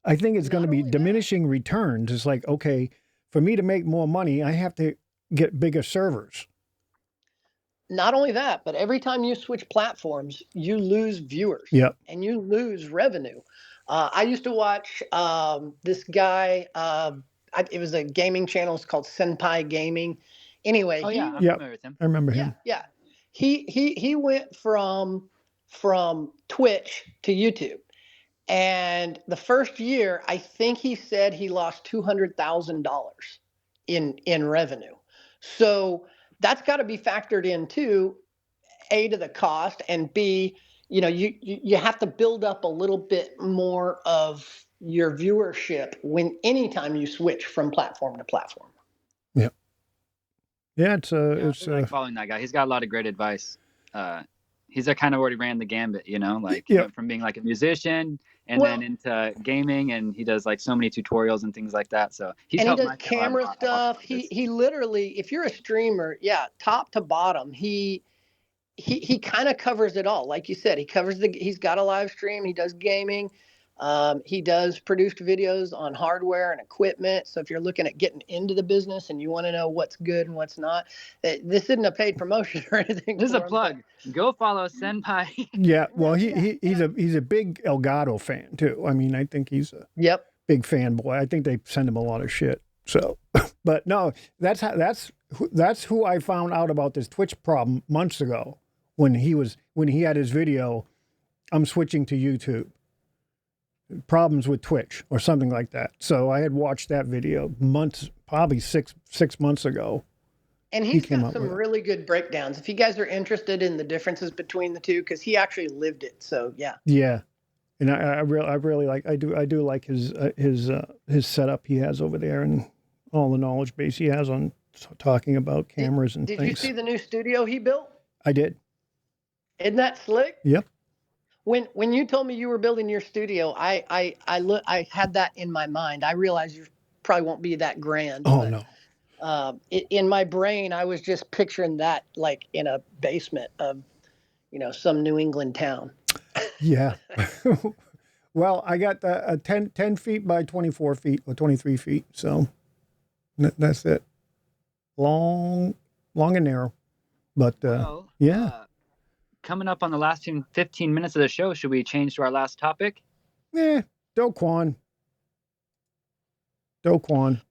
S2: I think it's going to be diminishing returns. It's like, okay, for me to make more money, I have to get bigger servers.
S4: Not only that, but every time you switch platforms, you lose viewers.
S2: Yep.
S4: And you lose revenue. I used to watch this guy. It was a gaming channel. It's called Senpai Gaming. Anyway,
S3: I'm familiar with him.
S2: I remember him.
S4: Yeah. He went from Twitch to YouTube. And the first year, I think he said he lost $200,000 in revenue. So that's got to be factored in too, A, to the cost, and B, you have to build up a little bit more of your viewership anytime you switch from platform to platform.
S2: Yeah. Yeah, it's
S3: like following that guy. He's got a lot of great advice. He's kind of already ran the gambit, he went from being like a musician and then into gaming, and he does like so many tutorials and things like that. So he
S4: does camera stuff. He literally, if you're a streamer, top to bottom, he kind of covers it all. Like you said, he's got a live stream. He does gaming. He does produced videos on hardware and equipment. So if you're looking at getting into the business and you want to know what's good and what's not, this isn't a paid promotion or anything.
S3: This is a plug. Go follow Senpai.
S2: Yeah, well, he's a big Elgato fan too. I mean, I think he's a big fanboy. I think they send him a lot of shit. So, but no, that's who I found out about this Twitch problem months ago when he had his video, I'm switching to YouTube. Problems with Twitch or something like that. So I had watched that video probably six months ago.
S4: And he's got some really good breakdowns. If you guys are interested in the differences between the two, because he actually lived it. So yeah. Yeah,
S2: and I really like. I do like his setup he has over there and all the knowledge base he has on talking about cameras and things.
S4: Did you see the new studio he built?
S2: I did.
S4: Isn't that slick?
S2: Yep.
S4: When you told me you were building your studio, I had that in my mind. I realized you probably won't be that grand.
S2: Oh, no.
S4: In my brain, I was just picturing that like in a basement of, some New England town.
S2: Yeah. Well, I got a 10 feet by 24 feet or 23 feet. So that's it. Long and narrow. But
S3: coming up on the last 15 minutes of the show, should we change to our last topic?
S2: Do Kwon. Do Kwon.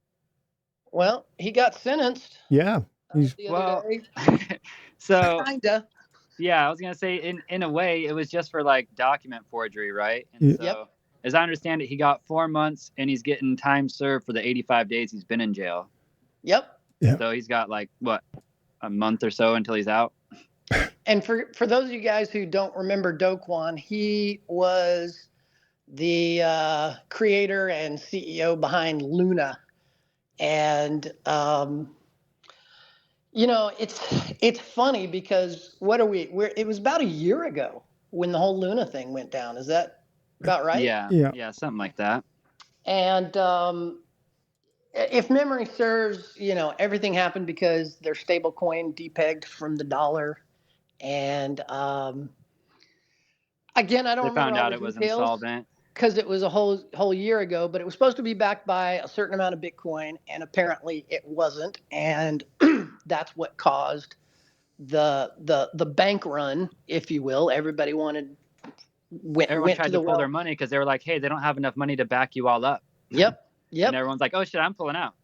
S4: Well, he got sentenced
S2: Yeah. He's
S4: the other day.
S3: So
S4: Kinda.
S3: yeah, I was gonna say in a way it was just for like document forgery, right? And
S2: Yeah.
S3: so
S4: Yep.
S3: as I understand it, he got 4 months and he's getting time served for the 85 days he's been in jail.
S4: Yep.
S2: Yeah.
S3: So he's got like what, a month or so until he's out.
S4: And for those of you guys who don't remember Do Kwon, he was the creator and CEO behind Luna. And you know, it's funny because it was about a year ago when the whole Luna thing went down. Is that about right?
S3: Yeah, something like that.
S4: And if memory serves, you know, everything happened because their stable coin depegged from the dollar. And again, I don't
S3: They
S4: remember
S3: found
S4: all
S3: out
S4: the
S3: it was
S4: details
S3: insolvent.
S4: because it was a whole year ago, but it was supposed to be backed by a certain amount of Bitcoin, and apparently it wasn't. And that's what caused the bank run, if you will. Everybody
S3: Everyone
S4: went
S3: tried
S4: to
S3: to
S4: the
S3: pull their
S4: well.
S3: money because they were like, hey, they don't have enough money to back you all up.
S4: Yep.
S3: And everyone's like, oh shit, I'm pulling out.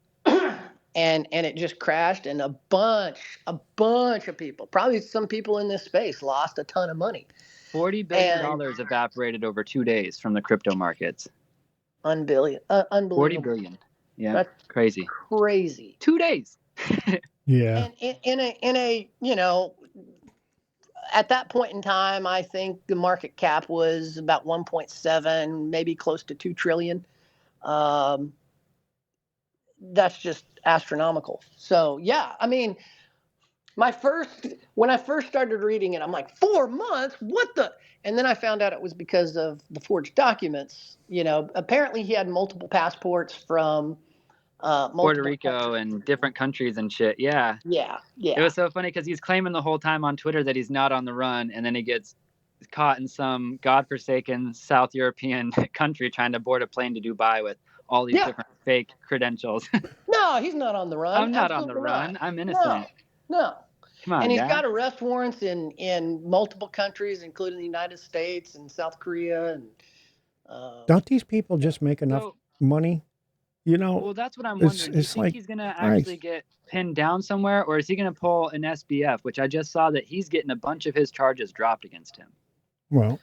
S4: And it just crashed, and a bunch of people, probably some people in this space, lost a ton of money.
S3: $40 billion evaporated over 2 days from the crypto markets.
S4: Unbelievable.
S3: 40 billion. Yeah,
S4: That's
S3: crazy. 2 days.
S2: Yeah.
S4: And in a you know, at that point in time, I think the market cap was about 1.7, maybe close to 2 trillion. That's just astronomical. So yeah, I mean, when I first started reading it, I'm like, 4 months? What the? And then I found out it was because of the forged documents. You know, apparently he had multiple passports from
S3: Puerto
S4: multiple
S3: Rico
S4: countries.
S3: and different countries and shit. Yeah.
S4: Yeah.
S3: It was so funny because he's claiming the whole time on Twitter that he's not on the run, and then he gets caught in some godforsaken South European country trying to board a plane to Dubai with all these
S4: Yeah.
S3: different fake credentials.
S4: No, he's not on the run.
S3: I'm not on the
S4: Absolutely
S3: run.
S4: not.
S3: I'm innocent.
S4: No.
S3: Come on,
S4: And he's
S3: guys.
S4: got arrest warrants in multiple countries, including the United States and South Korea. And
S2: Don't these people just make enough
S3: So,
S2: money? You know,
S3: well, that's what I'm
S2: it's
S3: wondering. Do you
S2: it's
S3: think
S2: like
S3: he's going to
S2: Christ.
S3: actually get pinned down somewhere, or is he going to pull an SBF, which I just saw that he's getting a bunch of his charges dropped against him?
S2: Well,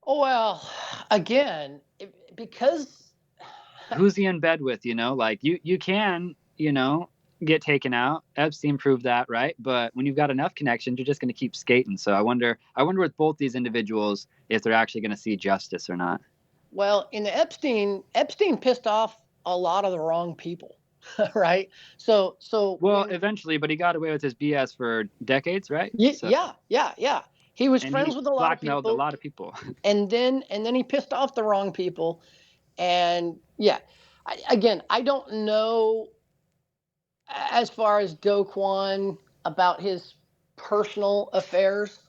S4: well, again, because
S3: Who's he in bed with, you know? Like, you can, you know, get taken out. Epstein proved that, right? But when you've got enough connections, you're just going to keep skating. So I wonder with both these individuals if they're actually going to see justice or not.
S4: well, in the Epstein pissed off a lot of the wrong people, right? So
S3: Well, eventually, but he got away with his BS for decades, right?
S4: yeah. He was
S3: And
S4: friends
S3: he
S4: with a lot of
S3: blackmailed a
S4: people,
S3: lot of people.
S4: and then he pissed off the wrong people, and yeah. I don't know as far as Do Kwon about his personal affairs.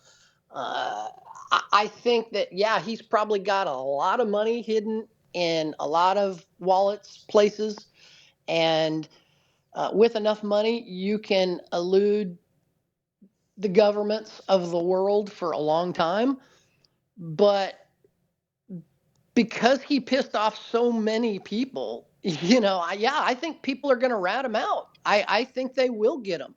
S4: I think that, yeah, he's probably got a lot of money hidden in a lot of wallets, places. And with enough money, you can elude the governments of the world for a long time. But because he pissed off so many people, you know, I think people are going to rat him out. I think they will get him.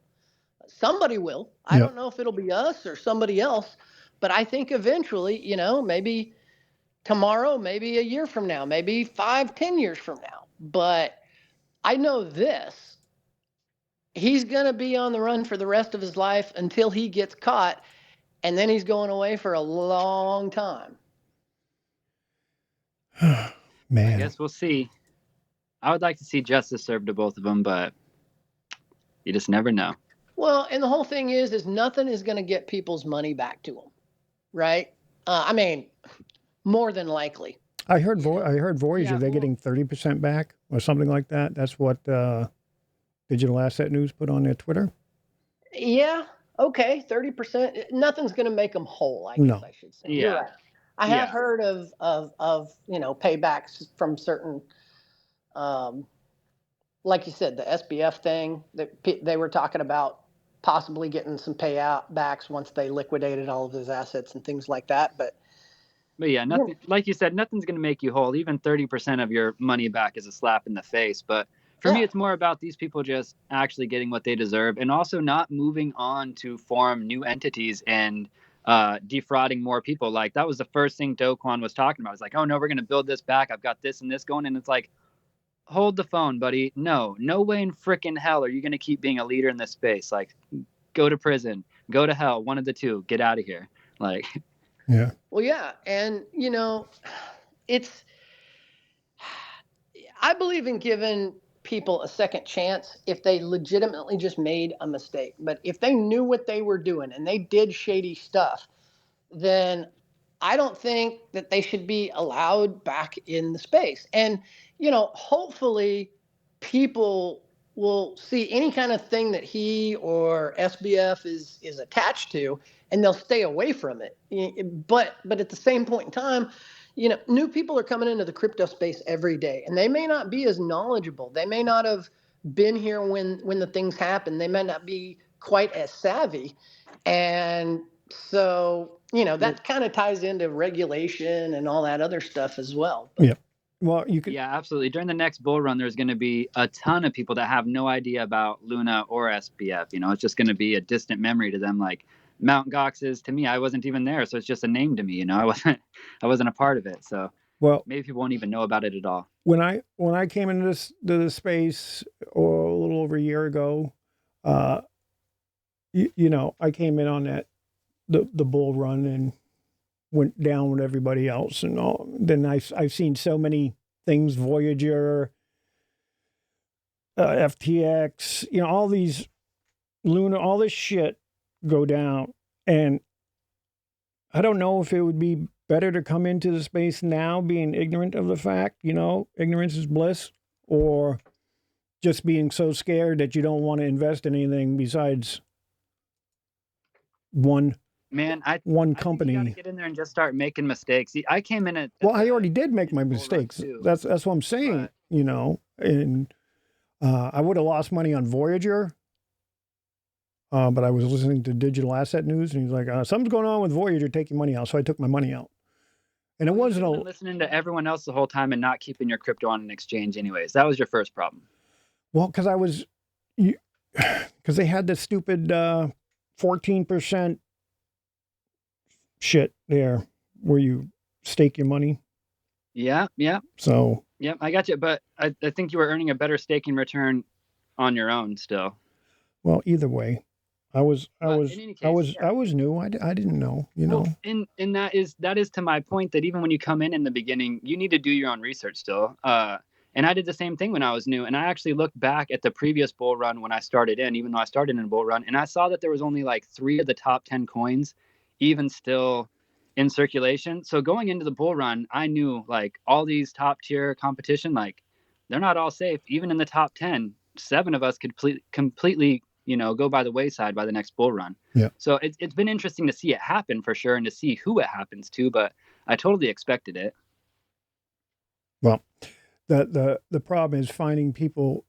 S4: Somebody will. I
S2: Yep.
S4: don't know if it'll be us or somebody else, but I think eventually, you know, maybe tomorrow, maybe a year from now, maybe 5, 10 years from now. But I know this: he's going to be on the run for the rest of his life until he gets caught, and then he's going away for a long time.
S2: man.
S3: I guess we'll see. I would like to see justice served to both of them, but you just never know.
S4: Well, and the whole thing is nothing is going to get people's money back to them, right? I mean, more than likely.
S2: I heard Voyager,
S3: Yeah,
S2: they're
S3: well-
S2: getting 30% back or something like that. That's what Digital Asset News put on their Twitter.
S4: Yeah. Okay. 30%. Nothing's going to make them whole, I guess
S2: No.
S4: I should say.
S3: Yeah.
S4: You're right. I have
S3: Yeah.
S4: heard of you know, paybacks from certain, like you said, the SBF thing that they were talking about possibly getting some payout backs once they liquidated all of his assets and things like that. But
S3: But yeah, nothing, like you said, nothing's going to make you whole. Even 30% of your money back is a slap in the face. But for me, it's more about these people just actually getting what they deserve, and also not moving on to form new entities and defrauding more people. Like that was the first thing Kwon was talking about. It's like, oh no, we're going to build this back. I've got this and this going. And it's like, hold the phone, buddy. No way in frickin' hell are you going to keep being a leader in this space. Like, go to prison, go to hell, one of the two, get out of here. Like,
S2: yeah.
S4: Well, yeah. And, I believe in giving people a second chance if they legitimately just made a mistake. But if they knew what they were doing and they did shady stuff, then I don't think that they should be allowed back in the space. And, hopefully people will see any kind of thing that he or SBF is attached to, and they'll stay away from it. But at the same point in time, new people are coming into the crypto space every day, and they may not be as knowledgeable. They may not have been here when the things happen. They may not be quite as savvy. And so, that kind of ties into regulation and all that other stuff as well. But,
S2: Yeah. Well, you could.
S3: yeah, absolutely. During the next bull run, there's going to be a ton of people that have no idea about Luna or SBF. It's just going to be a distant memory to them. Like Mount Gox is to me. I wasn't even there, so it's just a name to me. I wasn't a part of it. So
S2: Well,
S3: maybe people won't even know about it at all.
S2: when I came into this space or a little over a year ago, I came in on the bull run and went down with everybody else and all. Then I've seen so many things, Voyager, FTX, all these Luna, all this shit go down. And I don't know if it would be better to come into the space now being ignorant of the fact, ignorance is bliss, or just being so scared that you don't want to invest in anything besides one company.
S3: You got to get in there and just start making mistakes. See, I came in at
S2: I already did make my mistakes. That's what I'm saying, and I would have lost money on Voyager. But I was listening to Digital Asset News, and he's like, something's going on with Voyager taking money out. So I took my money out. And it wasn't
S3: listening to everyone else the whole time and not keeping your crypto on an exchange anyways. That was your first problem.
S2: Well, because they had this stupid 14% shit there where you stake your money.
S3: Yeah.
S2: So.
S3: Yep, I got you. But I think you were earning a better staking return on your own still.
S2: Well, either way. I was new. I didn't know,
S3: Well, and that is to my point that even when you come in the beginning, you need to do your own research still. And I did the same thing when I was new. And I actually looked back at the previous bull run when I started in, even though I started in a bull run, and I saw that there was only like 3 of the top 10 coins even still in circulation. So going into the bull run, I knew like all these top tier competition, like they're not all safe. Even in the top 10, 7 of us could completely go by the wayside by the next bull run.
S2: Yeah.
S3: So it's been interesting to see it happen for sure, and to see who it happens to, but I totally expected it.
S2: Well, the problem is finding people,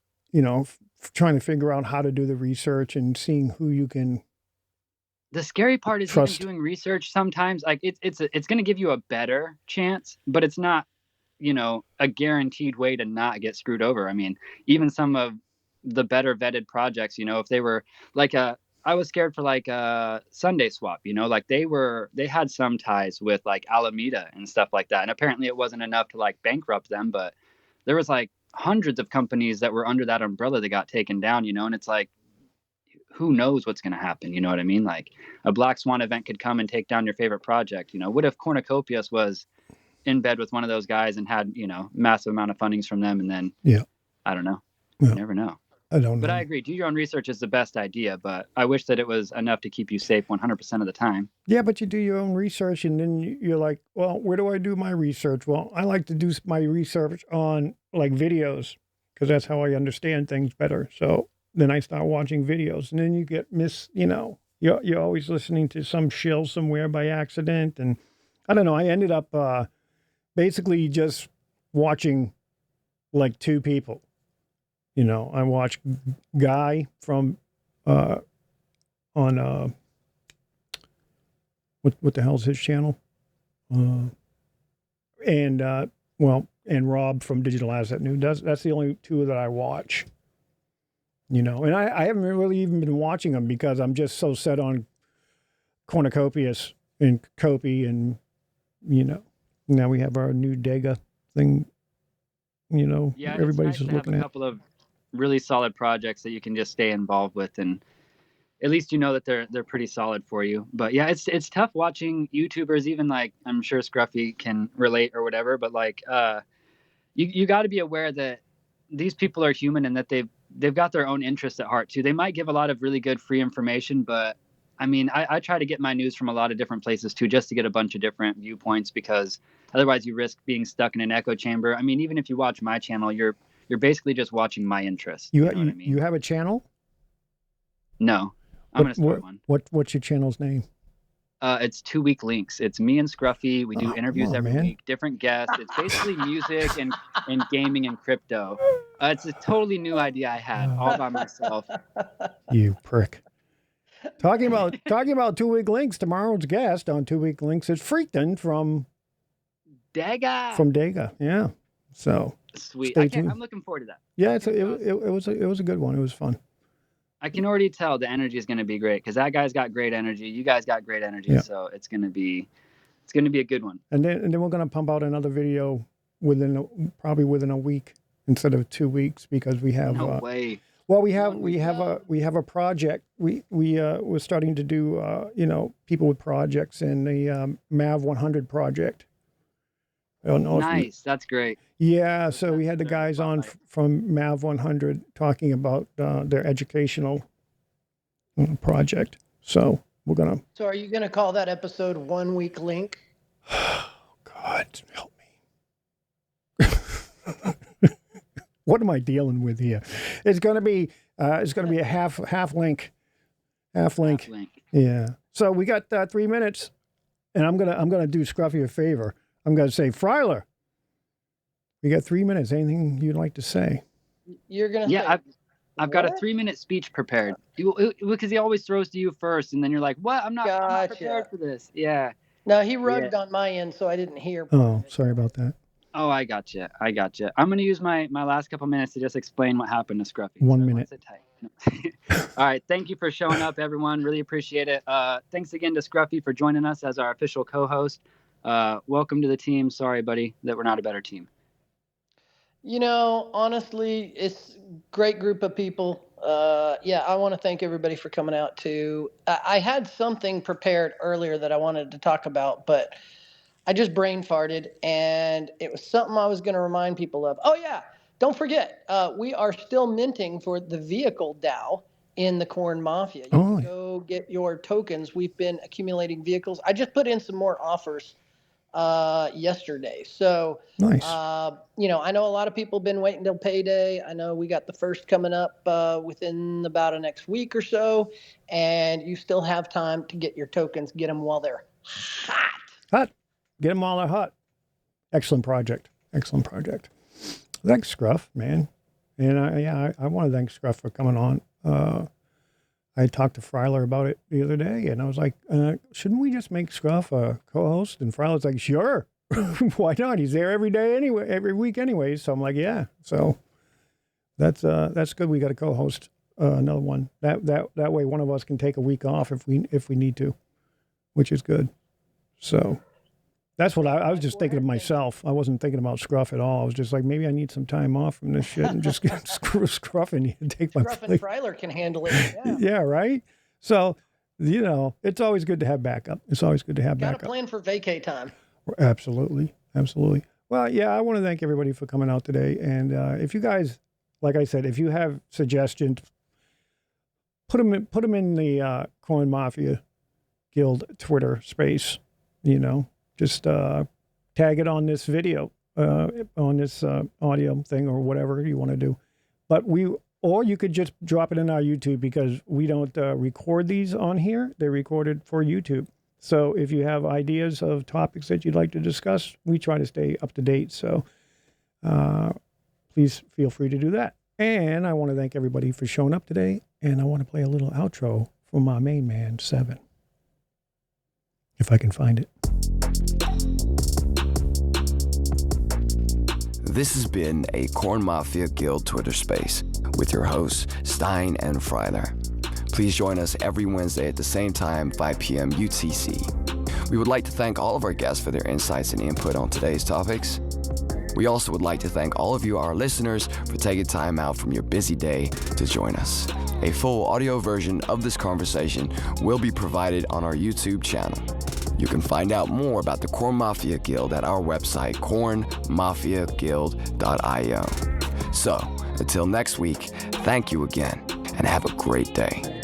S2: trying to figure out how to do the research and seeing who you can.
S3: The scary part is
S2: trust.
S3: Even doing research sometimes, like it's going to give you a better chance, but it's not, a guaranteed way to not get screwed over. I mean, even some of the better vetted projects, if they were like I was scared for like Sunday Swap, like they had some ties with like Alameda and stuff like that. And apparently it wasn't enough to like bankrupt them, but there was like hundreds of companies that were under that umbrella that got taken down, and it's like, who knows what's going to happen? You know what I mean? Like a Black Swan event could come and take down your favorite project. What if Cornucopias was in bed with one of those guys and had, massive amount of fundings from them? And then, I don't know.
S2: Yeah.
S3: You never know.
S2: I don't know.
S3: But I agree. Do your own research is the best idea, but I wish that it was enough to keep you safe 100% of the time.
S2: Yeah, but you do your own research, and then you're like, well, where do I do my research? Well, I like to do my research on like videos because that's how I understand things better. So then I start watching videos, and then you get you're always listening to some shill somewhere by accident. And I don't know, I ended up basically just watching like 2 people. I watched Guy from on what the hell's his channel? and Rob from Digital Asset News. That's the only two that I watch. And I haven't really even been watching them because I'm just so set on Cornucopias and Kopi, and now we have our new Dega thing.
S3: Yeah,
S2: everybody's
S3: it's nice
S2: just
S3: to have
S2: looking
S3: a
S2: at.
S3: couple of really solid projects that you can just stay involved with, and at least you know that they're pretty solid for you. But yeah, it's tough watching YouTubers, even like I'm sure Scruffy can relate or whatever, but like you got to be aware that these people are human and that they've got their own interests at heart too. They might give a lot of really good free information, but I mean, I try to get my news from a lot of different places too, just to get a bunch of different viewpoints, because otherwise you risk being stuck in an echo chamber. I mean, even if you watch my channel, you're basically just watching my interests. You know what I mean?
S2: You have a channel?
S3: No, I'm going to start one.
S2: What's your channel's name?
S3: It's 2 Week Links. It's me and Scruffy. We do interviews every week, different guests. It's basically music and gaming and crypto. It's a totally new idea I had all by myself.
S2: You prick. Talking about 2 Week Links, tomorrow's guest on 2 Week Links is Freakton from
S3: Dega.
S2: From Dega, yeah. So
S3: sweet. I'm looking forward to that.
S2: Yeah, it was a good one. It was fun.
S3: I can already tell the energy is going to be great because that guy's got great energy. You guys got great energy, so it's going to be a good one.
S2: And then we're going to pump out another video probably within a week instead of 2 weeks, because we have
S3: no way.
S2: Well, we have a project. We're starting to do people with projects in the MAV 100 project. I don't know.
S3: Nice, that's great.
S2: Yeah, so we had the guys on from MAV 100 talking about their educational project. So we're gonna.
S4: So are you gonna call that episode 1 Week Link?
S2: God help me. What am I dealing with here? It's gonna be a half link. Yeah. So we got 3 minutes, and I'm gonna do Scruffy a favor. I'm gonna say, Fryler, we got 3 minutes. Anything you'd like to say?
S4: You're gonna.
S3: Yeah, I've got a 3-minute speech prepared because he always throws to you first, and then you're like, "What? I'm not prepared for this." Yeah.
S4: No, he rugged on my end, so I didn't hear.
S2: Oh, sorry about that.
S3: Oh, I gotcha. I'm going to use my last couple minutes to just explain what happened to Scruffy.
S2: 1 minute.
S3: All right. Thank you for showing up, everyone. Really appreciate it. Thanks again to Scruffy for joining us as our official co-host. Welcome to the team. Sorry, buddy, that we're not a better team.
S4: Honestly, it's a great group of people. I want to thank everybody for coming out too. I had something prepared earlier that I wanted to talk about, but I just brain farted, and it was something I was going to remind people of. Oh, yeah. Don't forget, we are still minting for the vehicle DAO in the Kwon Mafia. You can go get your tokens. We've been accumulating vehicles. I just put in some more offers yesterday. So,
S2: nice.
S4: I know a lot of people have been waiting till payday. I know we got the first coming up within about a next week or so, and you still have time to get your tokens. Get them while they're hot.
S2: Get them while they're hot. Excellent project. Thanks, Scruff, man. And I want to thank Scruff for coming on. I talked to Fryler about it the other day, and I was like, shouldn't we just make Scruff a co-host? And Fryler's like, sure. Why not? He's there every day anyway, every week anyway. So I'm like, yeah. So that's good. We got to co-host another one. That way one of us can take a week off if we need to, which is good. So that's what I was just thinking of myself. I wasn't thinking about Scruff at all. I was just like, maybe I need some time off from this shit and just get Scruff in here and take my
S4: Scruff and Fryler can handle it.
S2: Yeah, right? So, it's always good to have backup. Got a
S4: plan for vacay time.
S2: Absolutely. Well, yeah, I want to thank everybody for coming out today. And if you guys, like I said, if you have suggestions, put them in the Kwon Mafia Guild Twitter space, Just tag it on this video, on this audio thing or whatever you want to do. Or you could just drop it in our YouTube, because we don't record these on here. They're recorded for YouTube. So if you have ideas of topics that you'd like to discuss, we try to stay up to date. So please feel free to do that. And I want to thank everybody for showing up today. And I want to play a little outro from my main man, 7. If I can find it.
S7: This has been a Kwon Mafia Guild Twitter space with your hosts, Stein and Freiler. Please join us every Wednesday at the same time, 5 p.m. UTC. We would like to thank all of our guests for their insights and input on today's topics. We also would like to thank all of you, our listeners, for taking time out from your busy day to join us. A full audio version of this conversation will be provided on our YouTube channel. You can find out more about the Kwon Mafia Guild at our website, kwonmafiaguild.io. So, until next week, thank you again, and have a great day.